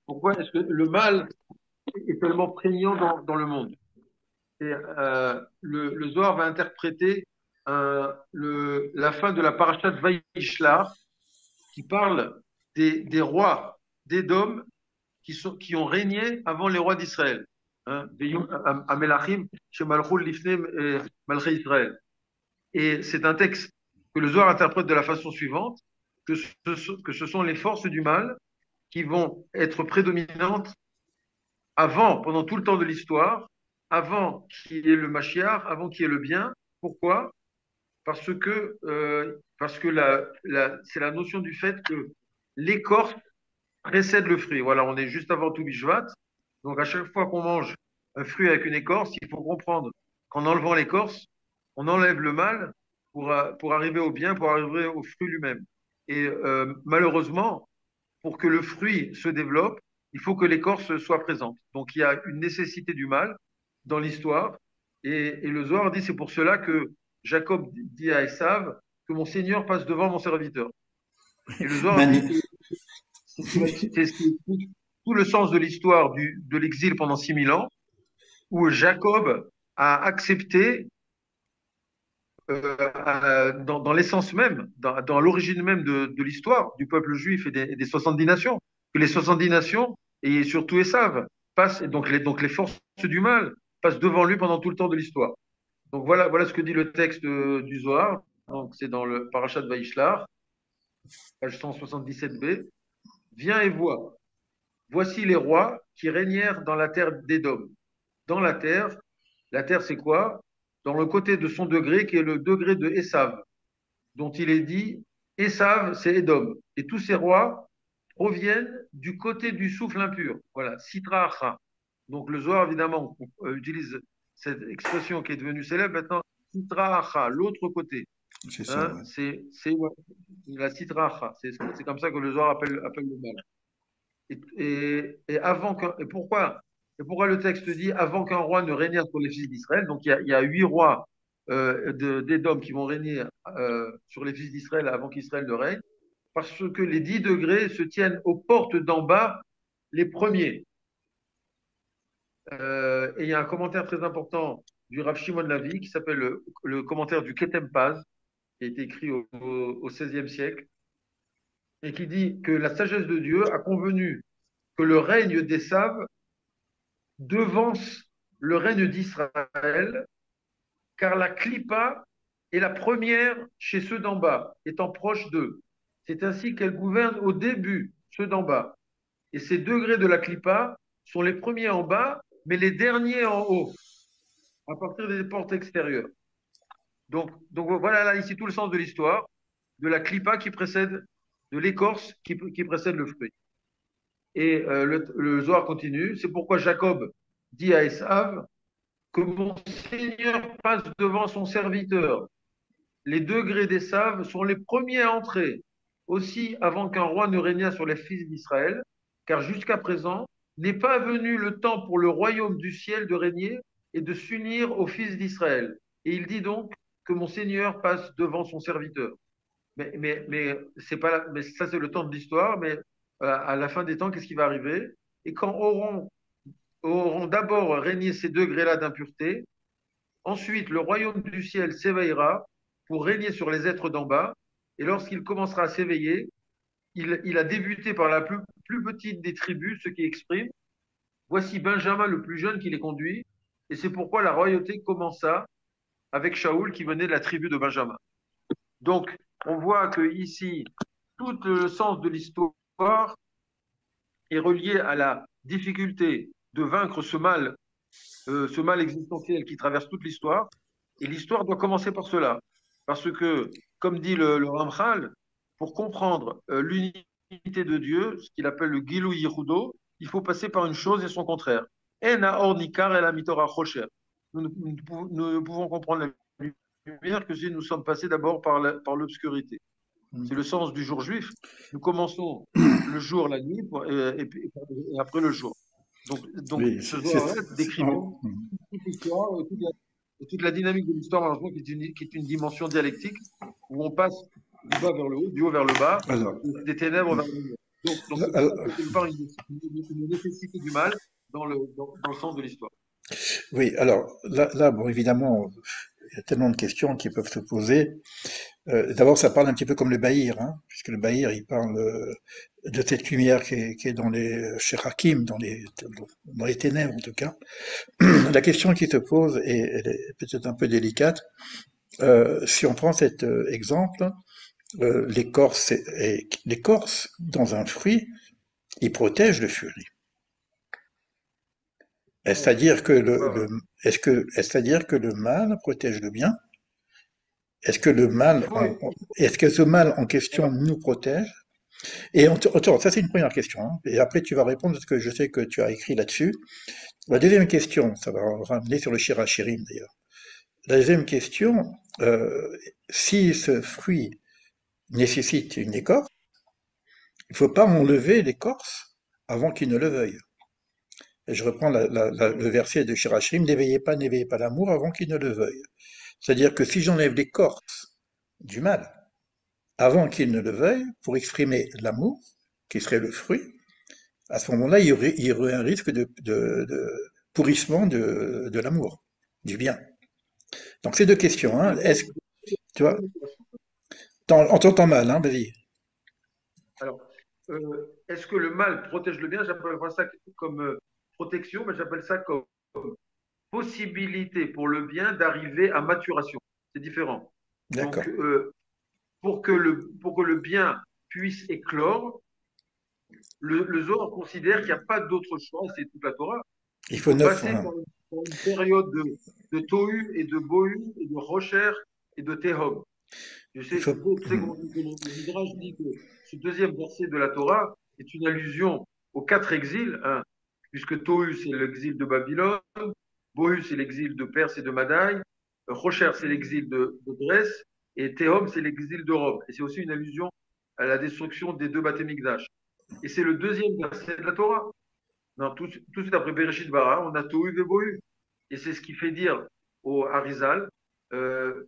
pourquoi est-ce que le mal est tellement prégnant dans le monde. Et le Zohar va interpréter la fin de la parashat Vayishlach qui parle des rois d'Édom qui ont régné avant les rois d'Israël. Hein, Amelachim, Shemalchul Lifnei Malchei Israël. Et c'est un texte que le Zohar interprète de la façon suivante, que ce sont les forces du mal qui vont être prédominantes pendant tout le temps de l'histoire, avant qu'il y ait le Mashiach, avant qu'il y ait le bien. Pourquoi? Parce que c'est la notion du fait que l'écorce précède le fruit. Voilà, on est juste avant tout Bishvat. Donc à chaque fois qu'on mange un fruit avec une écorce, il faut comprendre qu'en enlevant l'écorce, on enlève le mal pour arriver au bien, pour arriver au fruit lui-même. Et malheureusement, pour que le fruit se développe, il faut que l'écorce soit présente. Donc il y a une nécessité du mal dans l'histoire. Et le Zohar dit, c'est pour cela que Jacob dit à Esav que mon Seigneur passe devant mon serviteur. Et le Zohar dit que c'est ce qui explique tout le sens de l'histoire de l'exil pendant 6000 ans, où Jacob à accepter dans l'essence même, dans l'origine même de l'histoire du peuple juif et des 70 nations, que les 70 nations, et surtout Esav, passent, et donc les forces du mal passent devant lui pendant tout le temps de l'histoire. Donc voilà ce que dit le texte du Zohar. Donc c'est dans le Parashat Vaishlar, page 177b. Viens et vois. Voici les rois qui régnèrent dans la terre d'Édom. Dans la terre c'est quoi? Dans le côté de son degré qui est le degré de Esav, dont il est dit Esav, c'est Édom. Et tous ces rois proviennent du côté du souffle impur. Voilà, Sitra Acha. Donc le Zohar, évidemment, utilise cette expression qui est devenue célèbre maintenant, Sitra Acha, l'autre côté. C'est ça, Hein, ouais. c'est ouais, la Sitra Acha. C'est comme ça que le Zohar appelle le mal. Et pourquoi le texte dit avant qu'un roi ne règne sur les fils d'Israël? Donc il y a 8 rois d'Édom qui vont régner sur les fils d'Israël avant qu'Israël ne règne, parce que les 10 degrés se tiennent aux portes d'en bas, les premiers. Et il y a un commentaire très important du Rav Shimon Lavi qui s'appelle le commentaire du Ketem Paz, qui a été écrit au XVIe siècle, et qui dit que la sagesse de Dieu a convenu que le règne des Saves devance le règne d'Israël, car la clipa est la première chez ceux d'en bas, étant proche d'eux. C'est ainsi qu'elle gouverne au début ceux d'en bas. Et ces degrés de la clipa sont les premiers en bas, mais les derniers en haut, à partir des portes extérieures. Donc voilà là ici tout le sens de l'histoire, de la clipa qui précède, de l'écorce qui précède le fruit. Et le Zohar continue, c'est pourquoi Jacob dit à Esav, que mon Seigneur passe devant son serviteur. Les degrés des saves sont les premiers à entrer, aussi avant qu'un roi ne régnât sur les fils d'Israël, car jusqu'à présent n'est pas venu le temps pour le royaume du ciel de régner et de s'unir aux fils d'Israël. Et il dit donc que mon Seigneur passe devant son serviteur. C'est pas, mais ça c'est le temps de l'histoire, mais à la fin des temps, qu'est-ce qui va arriver? Et quand auront d'abord régné ces degrés-là d'impureté, ensuite, le royaume du ciel s'éveillera pour régner sur les êtres d'en bas. Et lorsqu'il commencera à s'éveiller, il a débuté par la plus petite des tribus, ce qui exprime, voici Benjamin le plus jeune qui les conduit. Et c'est pourquoi la royauté commença avec Shaoul qui venait de la tribu de Benjamin. Donc, on voit que ici, tout le sens de l'histoire est relié à la difficulté de vaincre ce mal existentiel qui traverse toute l'histoire. Et l'histoire doit commencer par cela. Parce que, comme dit le Ramchal, pour comprendre l'unité de Dieu, ce qu'il appelle le Gilou Yehudo, il faut passer par une chose et son contraire. En or nikar el mitora chocher. Nous ne pouvons comprendre la lumière que si nous sommes passés d'abord par l'obscurité. C'est le sens du jour juif. Nous commençons le jour, la nuit, et après le jour. Donc Oui, ce Zohar décrit bien oh, toute l'histoire, toute la dynamique de l'histoire, malheureusement, qui est une dimension dialectique où on passe du bas vers le haut, du haut vers le bas, alors, des ténèbres vers le lumière. Donc c'est pour ça alors, que c'est quelque part une nécessité du mal dans le sens de l'histoire. oui, alors là, bon, évidemment, il y a tellement de questions qui peuvent se poser. D'abord, ça parle un petit peu comme le Bahir, hein, puisque le Bahir, il parle de cette lumière qui est dans les Sherakim, dans les ténèbres en tout cas. La question qui se pose, et elle est peut-être un peu délicate, si on prend cet exemple, l'écorce dans un fruit, il protège le fruit. Est-ce à Non, dire que pas. est-ce à dire que le mal protège le bien? Est-ce que Il faut, est-ce que ce mal en question voilà. nous protège? Et attends, ça c'est une première question, hein. Et après tu vas répondre parce que je sais que tu as écrit là-dessus. La deuxième question, ça va ramener sur le Shirachirim d'ailleurs. La deuxième question, si ce fruit nécessite une écorce, il ne faut pas enlever l'écorce avant qu'il ne le veuille. Et je reprends le verset de Shirachirim, n'éveillez pas l'amour avant qu'il ne le veuille. C'est-à-dire que si j'enlève l'écorce du mal avant qu'il ne le veuille, pour exprimer l'amour, qui serait le fruit, à ce moment-là, il y aurait un risque de pourrissement de l'amour. du bien. Donc c'est deux questions, hein. Le bien, Est-ce, tu vois, c'est on t'entend mal, hein, vas-y. alors, est-ce que le mal protège le bien? J'appelle pas ça comme protection, mais j'appelle ça comme possibilité pour le bien d'arriver à maturation. C'est différent. Donc, D'accord. pour que le bien puisse éclore, le Zohar considère qu'il n'y a pas d'autre choix, c'est toute la Torah. Il Il faut faut neuf. passer Hein. par une période de Tohu et de Bohu et de Rocher et de Tehom. Il faut. Tu sais comment le Midrash dit que ce deuxième verset de la Torah est une allusion aux quatre exils, hein, puisque Tohu, c'est l'exil de Babylone, Bohu, c'est l'exil de Perse et de Madaï, Rocher, c'est l'exil de Grèce, et Tehom, c'est l'exil de Rome. Et c'est aussi une allusion à la destruction des deux Beth Mikdash. Et c'est le deuxième verset de la Torah. Non, tout de suite après Bereshit Bara, on a Tohu et Bohu. Et c'est ce qui fait dire au Harizal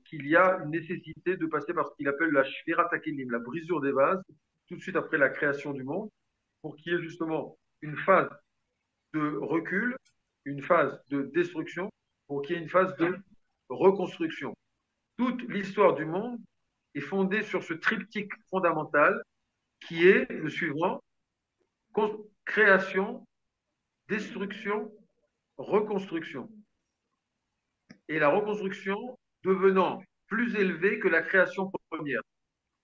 qu'il y a une nécessité de passer par ce qu'il appelle la Shvirat HaKelim, la brisure des vases, tout de suite après la création du monde, pour qu'il y ait justement une phase de recul, une phase de destruction, pour qu'il y ait une phase de reconstruction. Toute l'histoire du monde est fondée sur ce triptyque fondamental qui est le suivant: création, destruction, reconstruction. Et la reconstruction devenant plus élevée que la création première,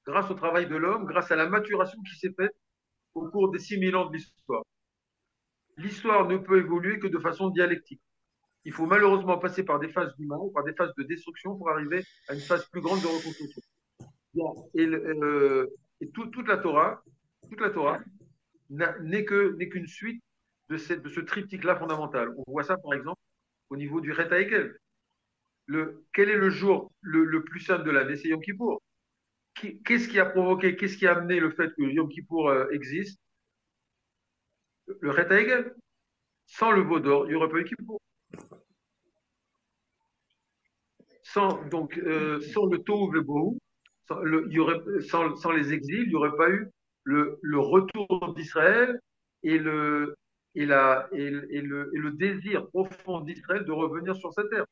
grâce au travail de l'homme, grâce à la maturation qui s'est faite au cours des 6000 ans de l'histoire. L'histoire ne peut évoluer que de façon dialectique. Il faut malheureusement passer par des phases du mal, par des phases de destruction pour arriver à une phase plus grande de reconstruction. Et, toute la Torah n'est qu'une suite de ce triptyque-là fondamental. On voit ça, par exemple, au niveau du Reta Hegel. Quel est le jour le plus saint de l'année? C'est Yom Kippour. Qu'est-ce qui a provoqué, qu'est-ce qui a amené le fait que Yom Kippour existe? Le Reta Hegel. Sans le veau d'or, il n'y aurait pas eu Kippour. Sans le Tohu Vebohu, sans les exils, il n'y aurait pas eu le retour d'Israël et et le désir profond d'Israël de revenir sur sa terre.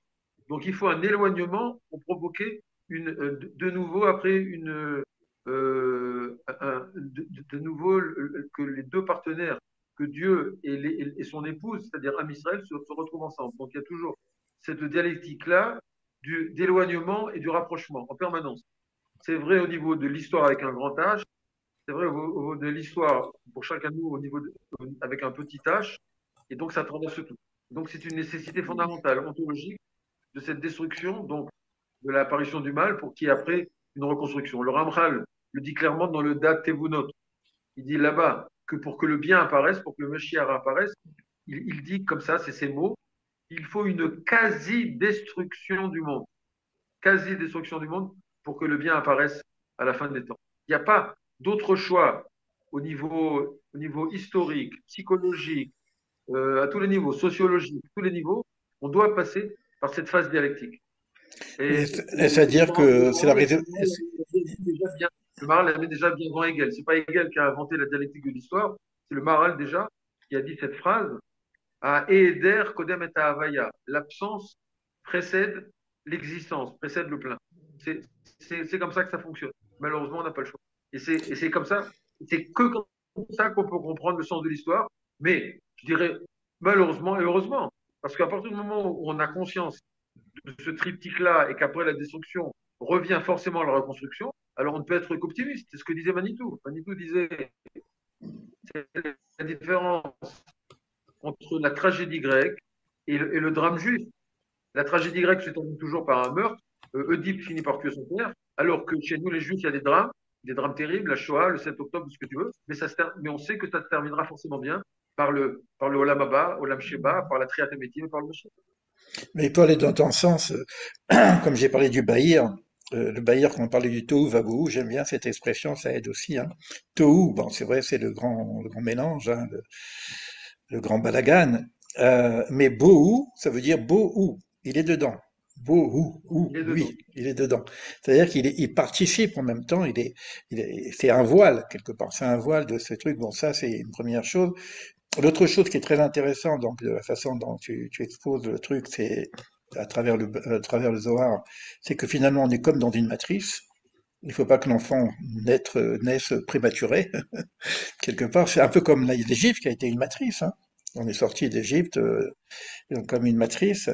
Donc il faut un éloignement pour provoquer de nouveau après de nouveau que les deux partenaires, que Dieu et son épouse, c'est-à-dire Am Israël, se retrouvent ensemble. Donc il y a toujours cette dialectique-là d'éloignement et du rapprochement en permanence. C'est vrai au niveau de l'histoire avec un grand H, c'est vrai au niveau de l'histoire pour chacun de nous au niveau avec un petit H, et donc ça traverse tout. Donc c'est une nécessité fondamentale, ontologique, de cette destruction, donc de l'apparition du mal, pour qu'il y ait après une reconstruction. Le Ramchal le dit clairement dans le Dat Tevunot. Il dit là-bas que pour que le bien apparaisse, pour que le Mashiach apparaisse, il dit comme ça, c'est ces mots, il faut une quasi-destruction du monde. Quasi-destruction du monde pour que le bien apparaisse à la fin des temps. Il n'y a pas d'autre choix au niveau historique, psychologique, à tous les niveaux, sociologique, tous les niveaux. On doit passer par cette phase dialectique. Et Et c'est-à-dire que c'est la raison. Le Maharal l'avait déjà bien avant Hegel. C'est pas Hegel qui a inventé la dialectique de l'histoire, c'est le Maharal déjà qui a dit cette phrase à Eder Kodem et Havaya. L'absence précède l'existence, précède le plein. C'est comme ça que ça fonctionne. Malheureusement, on n'a pas le choix. Et c'est comme ça, c'est que comme ça qu'on peut comprendre le sens de l'histoire. Mais je dirais malheureusement et heureusement, parce qu'à partir du moment où on a conscience de ce triptyque-là et qu'après la destruction revient forcément la reconstruction, alors on ne peut être qu'optimiste. C'est ce que disait Manitou. Manitou disait c'est la différence entre la tragédie grecque et le drame juif. La tragédie grecque se termine toujours par un meurtre. Oedipe finit par tuer son père, alors que chez nous, les juifs, il y a des drames terribles, la Shoah, le 7 octobre, ce que tu veux, mais on sait que ça se terminera forcément bien par le Olam Abba, Olam Sheba, par la Triat Hametim, par le Mashiach. Mais pour aller dans ton sens, comme j'ai parlé du Bahir, le Bahir, quand on parlait du Tohu Vabohu, j'aime bien cette expression, ça aide aussi. Hein. Tohu, bon, c'est vrai, c'est le grand mélange, hein, le grand balagan. Mais Bohu, ça veut dire Bohu, il est dedans. Bohu, ou, Il est dedans. lui, il est dedans. C'est-à-dire il participe en même temps, c'est un voile quelque part, c'est un voile de ce truc. Bon, ça c'est une première chose. L'autre chose qui est très intéressante, donc de la façon dont tu exposes le truc, c'est à travers le Zohar, c'est que finalement on est comme dans une matrice. Il ne faut pas que l'enfant naisse prématuré, quelque part. C'est un peu comme l'Égypte qui a été une matrice, hein. On est sorti d'Égypte comme une matrice.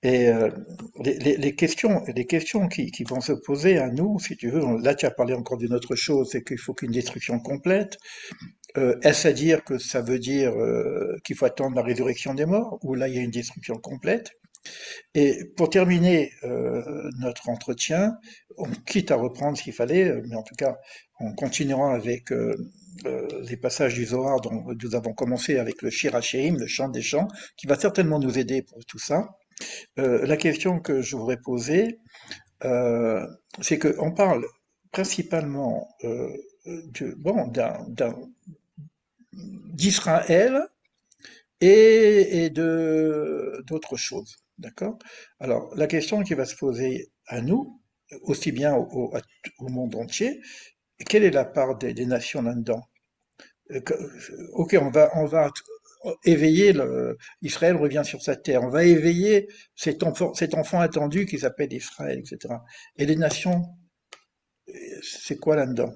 Et les questions qui vont se poser à nous, si tu veux, là tu as parlé encore d'une autre chose, c'est qu'il faut qu'une destruction complète. Est-ce à dire que ça veut dire qu'il faut attendre la résurrection des morts, ou là il y a une destruction complète? Et pour terminer notre entretien, on quitte à reprendre ce qu'il fallait, mais en tout cas, on continuera avec les passages du Zohar dont nous avons commencé avec le Shir HaShirim, le chant des chants, qui va certainement nous aider pour tout ça. La question que je voudrais poser, euh, c'est qu'on parle principalement bon, d'Israël et de d'autres choses. D'accord? Alors, la question qui va se poser à nous, aussi bien au monde entier, quelle est la part des nations là-dedans? Ok, on va éveiller Israël revient sur sa terre. On va éveiller cet enfant attendu qui s'appelle Israël, etc. Et les nations, c'est quoi là-dedans?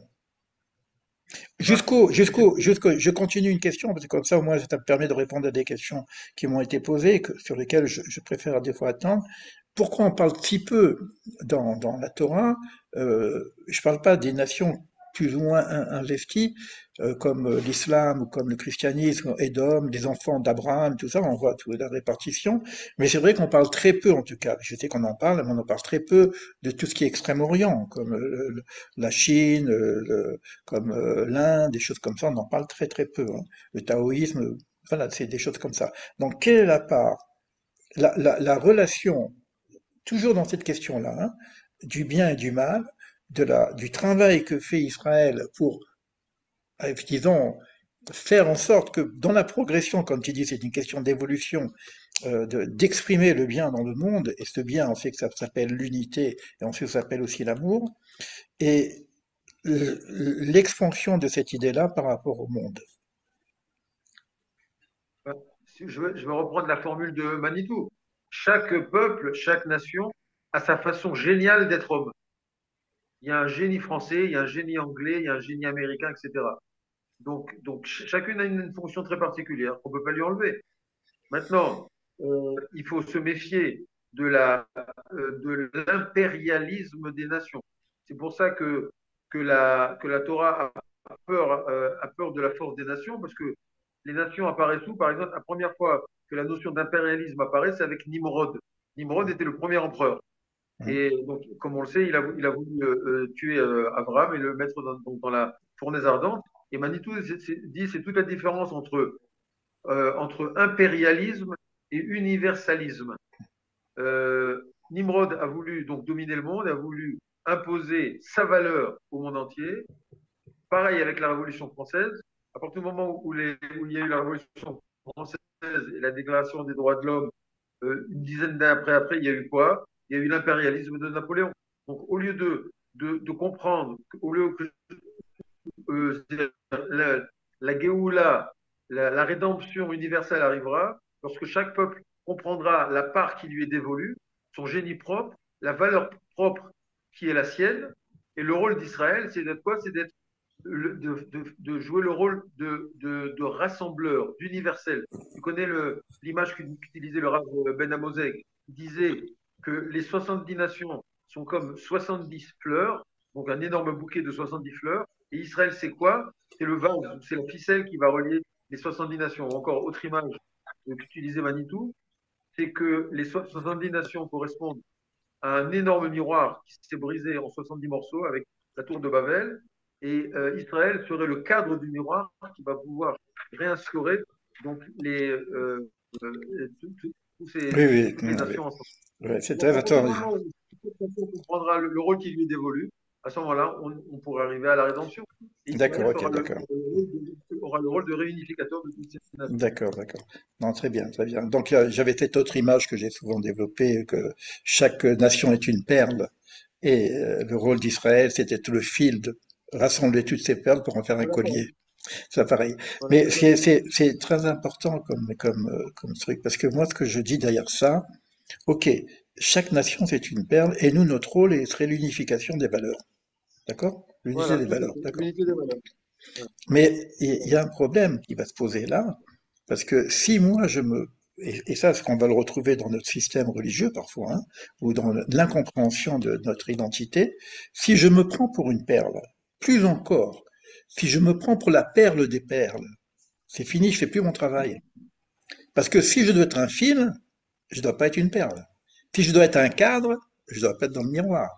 Bah, c'est- Je continue une question, parce que comme ça, au moins, ça me permet de répondre à des questions qui m'ont été posées, sur lesquelles je préfère des fois attendre. Pourquoi on parle si peu dans la Torah? Je parle pas des nations plus ou moins investies, comme l'islam ou comme le christianisme, Édom, les enfants d'Abraham, tout ça, on voit toute la répartition. Mais c'est vrai qu'on parle très peu, en tout cas. Je sais qu'on en parle, mais on en parle très peu de tout ce qui est Extrême-Orient, comme la Chine, comme l'Inde, des choses comme ça, on en parle très très peu, hein. Le taoïsme, voilà, c'est des choses comme ça. Donc, quelle est la part, la relation, toujours dans cette question-là, hein, du bien et du mal, du travail que fait Israël pour, disons, faire en sorte que dans la progression, comme tu dis, c'est une question d'évolution, d'exprimer le bien dans le monde, et ce bien, on sait que ça s'appelle l'unité, et on sait que ça s'appelle aussi l'amour, et l'expansion de cette idée-là par rapport au monde. bah, je vais reprendre la formule de Manitou. Chaque peuple, chaque nation a sa façon géniale d'être homme. Il y a un génie français, il y a un génie anglais, il y a un génie américain, etc. Donc chacune a une fonction très particulière qu'on ne peut pas lui enlever. Maintenant, il faut se méfier de l'impérialisme des nations. C'est pour ça que la Torah a peur de la force des nations, parce que les nations apparaissent où? Par exemple, la première fois que la notion d'impérialisme apparaît, c'est avec Nimrod. Nimrod était le premier empereur. Hein. Et donc, comme on le sait, il a voulu tuer Abraham et le mettre dans la fournaise ardente. Et Manitou dit c'est toute la différence entre impérialisme et universalisme. Nimrod a voulu donc dominer le monde, a voulu imposer sa valeur au monde entier. Pareil avec la Révolution française. À partir du moment où il y a eu la Révolution française et la Déclaration des droits de l'homme, une dizaine d'années après, il y a eu quoi? Il y a eu l'impérialisme de Napoléon. Donc, au lieu de comprendre, au lieu que la, la Géoula, la rédemption universelle arrivera lorsque chaque peuple comprendra la part qui lui est dévolue, son génie propre, la valeur propre qui est la sienne. Et le rôle d'Israël, c'est d'être quoi? C'est de jouer le rôle de rassembleur, d'universel. Tu connais l'image qu'utilisait le Rav Ben Amozeg. Il disait que les 70 nations sont comme 70 fleurs, donc un énorme bouquet de 70 fleurs. Et Israël, c'est quoi? C'est le vase, c'est la ficelle qui va relier les 70 nations. Ou encore, autre image qu'utilisait Manitou, c'est que les 70 nations correspondent à un énorme miroir qui s'est brisé en 70 morceaux avec la tour de Babel. Et Israël serait le cadre du miroir qui va pouvoir réinstaurer donc Oui, oui, toutes les oui. nations ensemble. Ouais, c'est Donc, très à partir du attends. moment où on comprendra le rôle qui lui est dévolu, à ce moment-là, on pourra arriver à la rédemption. Et Israël D'accord, ok, d'accord. aura le rôle de réunificateur de toutes ces nations. D'accord, d'accord. Non, très bien, très bien. Donc, j'avais cette autre image que j'ai souvent développée, que chaque nation est une perle, et le rôle d'Israël, c'était tout le fil de rassembler toutes ces perles pour en faire un D'accord. collier. C'est pareil. On est Mais d'accord. c'est très important comme truc, parce que moi, ce que je dis derrière ça, Ok, chaque nation c'est une perle et nous notre rôle serait l'unification des valeurs. D'accord? L'unité Voilà, des tout à valeurs, fait. d'accord. L'unité des valeurs. Ouais. Mais il y a un problème qui va se poser là, parce que si moi je me... Et ça, c'est qu'on va le retrouver dans notre système religieux parfois, hein, ou dans l'incompréhension de notre identité, si je me prends pour une perle, plus encore, si je me prends pour la perle des perles, c'est fini, je fais plus mon travail. Parce que si je dois être un fil, je dois pas être une perle. Si je dois être un cadre, je dois pas être dans le miroir.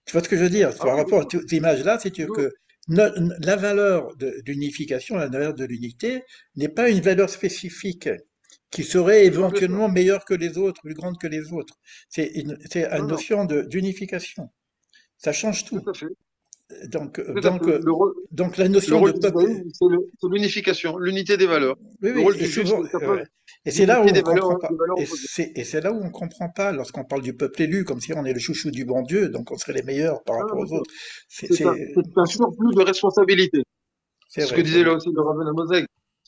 Tu vois ce que je veux dire? Ah Par oui, rapport à toutes ces images-là, c'est nous, que la valeur d'unification, la valeur de l'unité, n'est pas une valeur spécifique qui serait non, bien sûr. éventuellement meilleure que les autres, plus grande que les autres. C'est une Non, non, notion d'unification. Ça change tout tout. à fait. Donc, Tout à fait. donc la Le notion de rôle du peuple, judaïsme, c'est l'unification, l'unité des valeurs. oui, Le oui, rôle et du juif, souvent, c'est capable et c'est là où d'unifier on comprend des pas. valeurs opposées. Et c'est là où on comprend pas lorsqu'on parle du peuple élu, comme si on est le chouchou du bon Dieu, donc on serait les meilleurs par Non, non, rapport bien aux sûr. autres. C'est C'est un surplus de responsabilité. c'est C'est ce que vrai, c'est disait là vrai. aussi le rabbin Amoseg.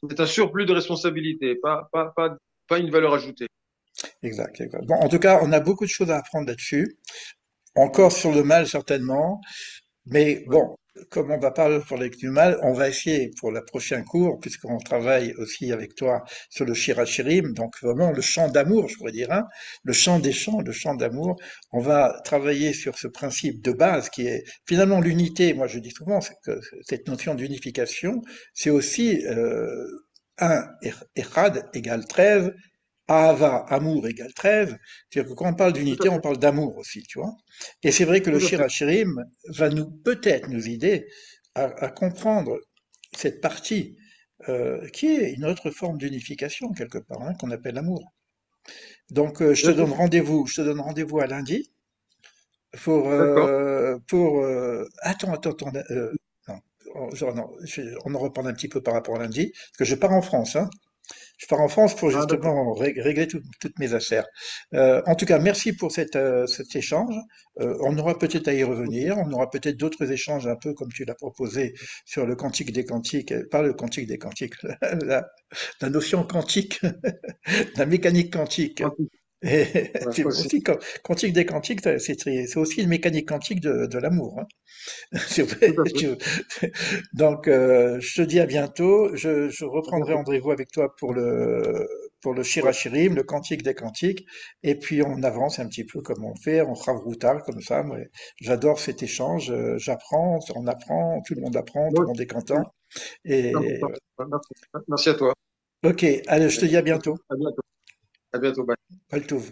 C'est un surplus de responsabilité, pas une valeur ajoutée. Exact, exact. Bon, en tout cas, on a beaucoup de choses à apprendre là-dessus. Encore Oui, sur le mal, certainement. Mais oui. bon, comme on va pas parler que du mal, on va essayer pour le prochain cours, puisqu'on travaille aussi avec toi sur le Shirachirim, donc vraiment le chant d'amour, je pourrais dire, hein, le chant des chants, le chant d'amour. On va travailler sur ce principe de base qui est finalement l'unité. Moi, je dis souvent c'est que cette notion d'unification, c'est aussi 1 Echad égale 13, Ahava, amour égale 13. C'est-à-dire que quand on parle Tout à d'unité, on fait, parle d'amour aussi, tu vois. Et c'est vrai que le tout à fait. Shirachirim va nous peut-être nous aider à comprendre cette partie qui est une autre forme d'unification quelque part, hein, qu'on appelle l'amour. Donc Bien sûr. je te donne rendez-vous à lundi D'accord. attends, non, non, on en reparle un petit peu par rapport à lundi, parce que je pars en France, hein. Je pars en France pour Ah, d'accord. justement régler toutes mes affaires. En tout cas, merci pour cet échange. On aura peut-être à y revenir. On aura peut-être d'autres échanges un peu comme tu l'as proposé sur le quantique des quantiques, pas le quantique des quantiques, la notion quantique, la mécanique quantique. Ensuite, Et ouais, c'est aussi. aussi quantique des quantiques, c'est aussi une mécanique quantique de l'amour, hein. C'est vrai. Tout à fait. Donc, je te dis à bientôt. Je À reprendrai bientôt. rendez-vous avec toi pour le Ouais. Shirachirim, le Cantique des Cantiques. Et puis, on avance un petit peu comme on fait. On sera routard comme ça. Moi, j'adore cet échange. J'apprends, on apprend, tout le monde apprend, tout Moi le monde est aussi. content. Non, Et parfait. Merci. Merci à toi. ok, allez, je te dis à bientôt. À bientôt. À bientôt. Bye. Bye, tout.